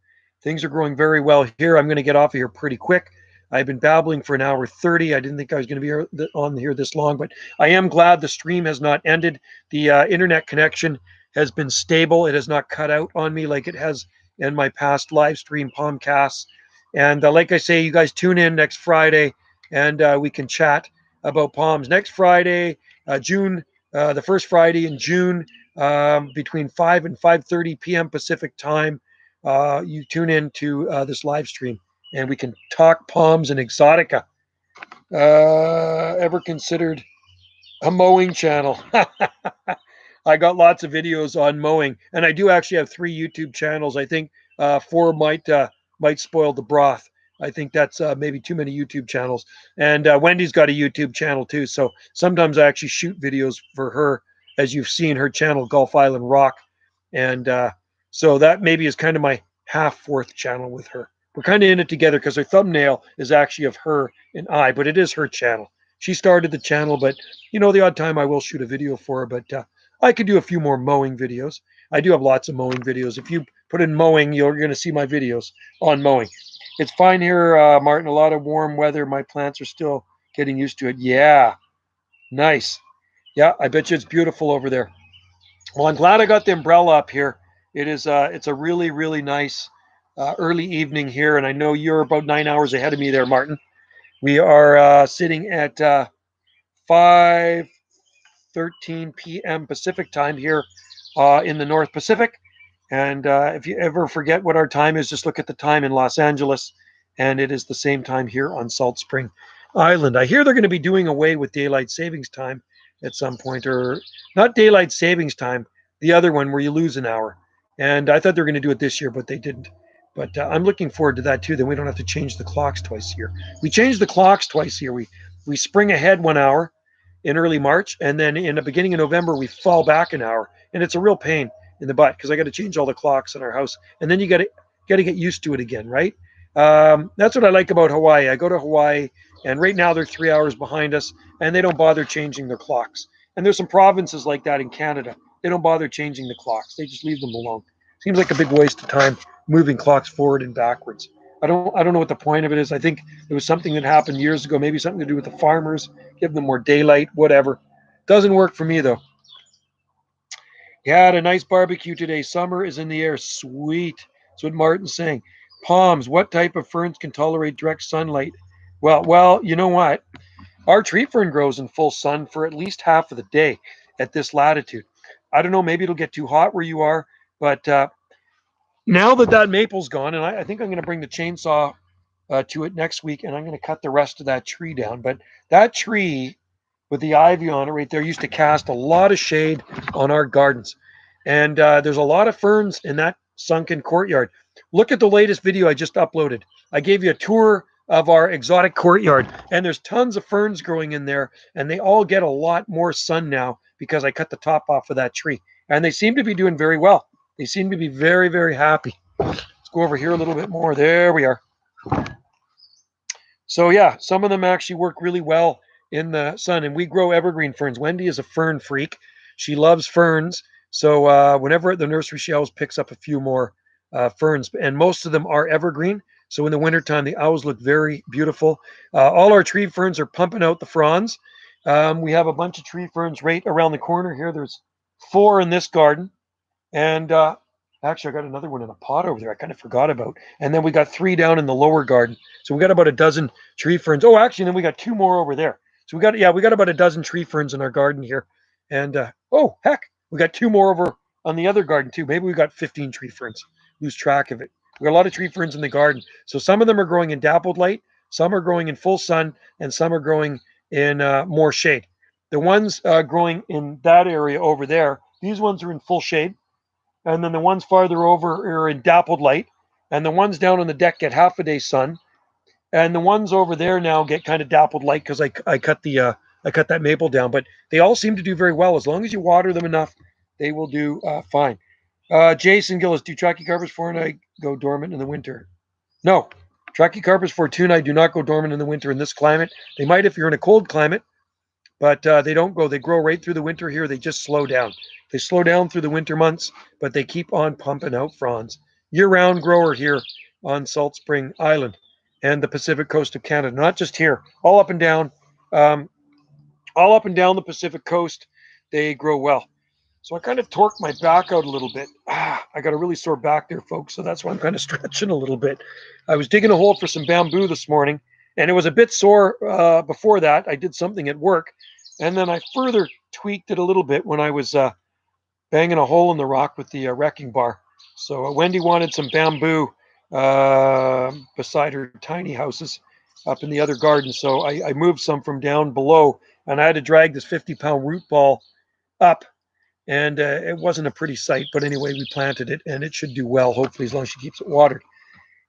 Things are growing very well here. I'm going to get off of here pretty quick. I've been babbling for an hour 30. I didn't think I was going to be on here this long, but I am glad the stream has not ended. The internet connection has been stable. It has not cut out on me like it has in my past live stream Palmcasts. And like I say, you guys tune in next Friday, and we can chat about palms. Next Friday, June, the first Friday in June, between 5 and 5:30 p.m. Pacific time. You tune in to this live stream, and we can talk palms and exotica. Ever considered a mowing channel? I got lots of videos on mowing, and I do actually have 3 YouTube channels. I think 4 might spoil the broth. I think that's maybe too many YouTube channels. And Wendy's got a YouTube channel too. So sometimes I actually shoot videos for her, as you've seen her channel, Gulf Island Rock. And so that maybe is kind of my half-fourth channel with her. We're kind of in it together because her thumbnail is actually of her and I, but it is her channel. She started the channel, but the odd time I will shoot a video for her. But I could do a few more mowing videos. I do have lots of mowing videos. If you put in mowing, you're going to see my videos on mowing. It's fine here, Martin. A lot of warm weather. My plants are still getting used to it. Yeah, nice. Yeah, I bet you it's beautiful over there. Well, I'm glad I got the umbrella up here. It's a really, really nice early evening here, and I know you're about 9 hours ahead of me there, Martin. We are sitting at 5:13 p.m. Pacific time here in the North Pacific. And if you ever forget what our time is, just look at the time in Los Angeles, and it is the same time here on Salt Spring Island. I hear they're going to be doing away with daylight savings time at some point, or not daylight savings time, the other one where you lose an hour. And I thought they were going to do it this year, but they didn't. But I'm looking forward to that too. Then we don't have to change the clocks twice a year. We change the clocks twice a year. We spring ahead 1 hour in early March, and then in the beginning of November we fall back an hour, and it's a real pain in the butt because I got to change all the clocks in our house, and then you got to get used to it again, right? That's what I like about Hawaii. I go to Hawaii, and right now they're 3 hours behind us, and they don't bother changing their clocks. And there's some provinces like that in Canada. They don't bother changing the clocks. They just leave them alone. Seems like a big waste of time moving clocks forward and backwards. I don't know what the point of it is. I think it was something that happened years ago, maybe something to do with the farmers, give them more daylight, whatever. Doesn't work for me though. Yeah, had a nice barbecue today. Summer is in the air. Sweet. That's what Martin's saying. Palms. What type of ferns can tolerate direct sunlight? Well, you know what? Our tree fern grows in full sun for at least half of the day at this latitude. I don't know. Maybe it'll get too hot where you are, but now that maple's gone, and I think I'm going to bring the chainsaw to it next week, and I'm going to cut the rest of that tree down. But that tree with the ivy on it right there used to cast a lot of shade on our gardens. And there's a lot of ferns in that sunken courtyard. Look at the latest video I just uploaded. I gave you a tour of our exotic courtyard, and there's tons of ferns growing in there, and they all get a lot more sun now because I cut the top off of that tree. And they seem to be doing very well. They seem to be very, very happy. Let's go over here a little bit more. There we are. So yeah, some of them actually work really well in the sun, and we grow evergreen ferns. Wendy is a fern freak. She loves ferns. So whenever at the nursery, she always picks up a few more ferns, and most of them are evergreen. So in the wintertime, the owls look very beautiful. All our tree ferns are pumping out the fronds. We have a bunch of tree ferns right around the corner here. There's 4 in this garden. And actually, I got another one in a pot over there I kind of forgot about. And then we got 3 down in the lower garden. So we got about a dozen tree ferns. Oh, actually, then we got 2 more over there. So we got about a dozen tree ferns in our garden here. And oh, heck, we got 2 more over on the other garden too. Maybe we got 15 tree ferns. Lose track of it. We got a lot of tree ferns in the garden. So some of them are growing in dappled light, some are growing in full sun, and some are growing in more shade. The ones growing in that area over there, these ones are in full shade, and then the ones farther over are in dappled light, and the ones down on the deck get half a day sun, and the ones over there now get kind of dappled light because I cut I cut that maple down. But they all seem to do very well as long as you water them enough. They will do fine. Jason Gillis, do Trachycarpus fortuna go dormant in the winter? No, Trachycarpus fortuna do not go dormant in the winter in this climate. They might if you're in a cold climate, but they don't go. They grow right through the winter here. They just slow down. They slow down through the winter months, but they keep on pumping out fronds. Year-round grower here on Salt Spring Island and the Pacific coast of Canada. Not just here, um, all up and down the Pacific coast. They grow well. So I kind of torqued my back out a little bit. I got a really sore back there, folks. So that's why I'm kind of stretching a little bit. I was digging a hole for some bamboo this morning, and it was a bit sore before that. I did something at work, and then I further tweaked it a little bit when I was banging a hole in the rock with the wrecking bar. So Wendy wanted some bamboo beside her tiny houses up in the other garden. So I moved some from down below, and I had to drag this 50-pound root ball up, and it wasn't a pretty sight, but anyway, we planted it, and it should do well, hopefully, as long as she keeps it watered.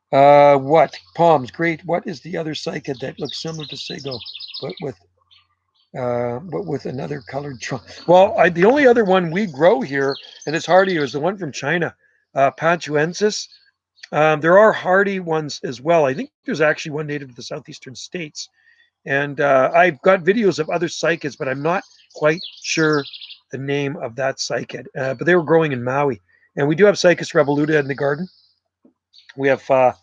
What? Palms, great. What is the other cycad that looks similar to sago, but with another colored trunk? Well, the only other one we grow here, and it's hardy, is the one from China, Panchuensis. There are hardy ones as well. I think there's actually one native to the southeastern states. And I've got videos of other cycads, but I'm not quite sure the name of that cycad. But they were growing in Maui. And we do have Cycas revoluta in the garden. We have 5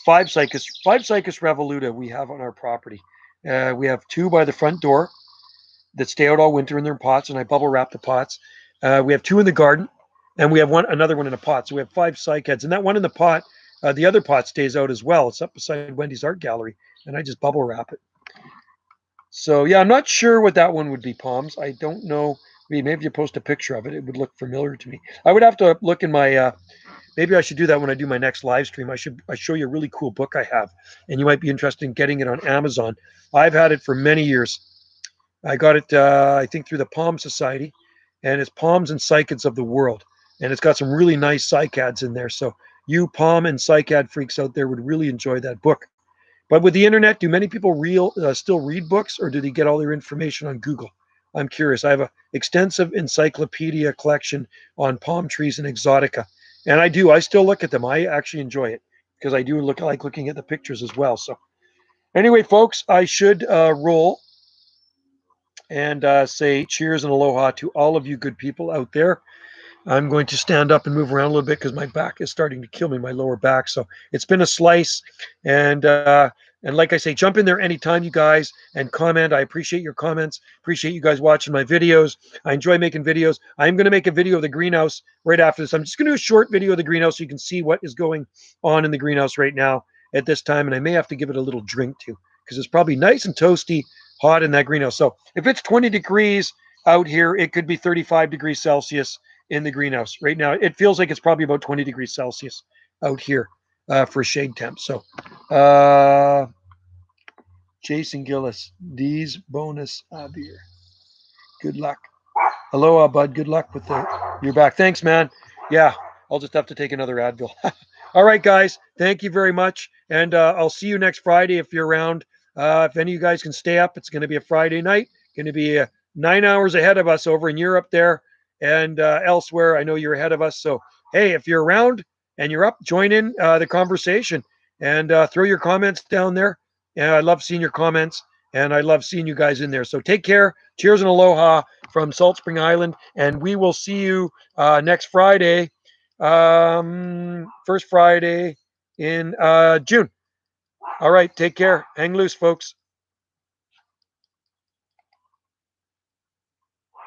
Cycas revoluta we have on our property. We have 2 by the front door that stay out all winter in their pots, and I bubble wrap the pots. We have 2 in the garden, and we have another one in a pot. So we have 5 cycads. And that one in the pot, the other pot stays out as well. It's up beside Wendy's art gallery, and I just bubble wrap it. So yeah, I'm not sure what that one would be, Palms. I don't know. Maybe if you post a picture of it, it would look familiar to me. I would have to look in my. Maybe I should do that when I do my next live stream. I show you a really cool book I have, and you might be interested in getting it on Amazon. I've had it for many years. I got it, I think, through the Palm Society, and it's Palms and Cycads of the World, and it's got some really nice cycads in there. So you palm and cycad freaks out there would really enjoy that book. But with the internet, do many people still read books, or do they get all their information on Google? I'm curious. I have an extensive encyclopedia collection on palm trees and exotica, and I do. I still look at them. I actually enjoy it because I do like looking at the pictures as well. So anyway, folks, I should roll and say cheers and aloha to all of you good people out there. I'm going to stand up and move around a little bit because my back is starting to kill me, my lower back. So it's been a slice. And like I say, jump in there anytime, you guys, and comment. I appreciate your comments. Appreciate you guys watching my videos. I enjoy making videos. I'm going to make a video of the greenhouse right after this. I'm just going to do a short video of the greenhouse so you can see what is going on in the greenhouse right now at this time. And I may have to give it a little drink too because it's probably nice and toasty, hot in that greenhouse. So if it's 20 degrees out here, it could be 35 degrees Celsius in the greenhouse right now. It feels like it's probably about 20 degrees Celsius out here for shade temp. So Jason Gillis, D's bonus beer. Good luck. Aloha, bud. Good luck with your back. Thanks, man. Yeah, I'll just have to take another Advil. All right, guys. Thank you very much. And I'll see you next Friday if you're around. If any of you guys can stay up, it's going to be a Friday night. Going to be 9 hours ahead of us over in Europe there and elsewhere. I know you're ahead of us. So, hey, if you're around and you're up, join in the conversation and throw your comments down there. and I love seeing your comments, and I love seeing you guys in there. So take care. Cheers and aloha from Salt Spring Island, and we will see you next Friday, first Friday in June. All right, take care. Hang loose, folks.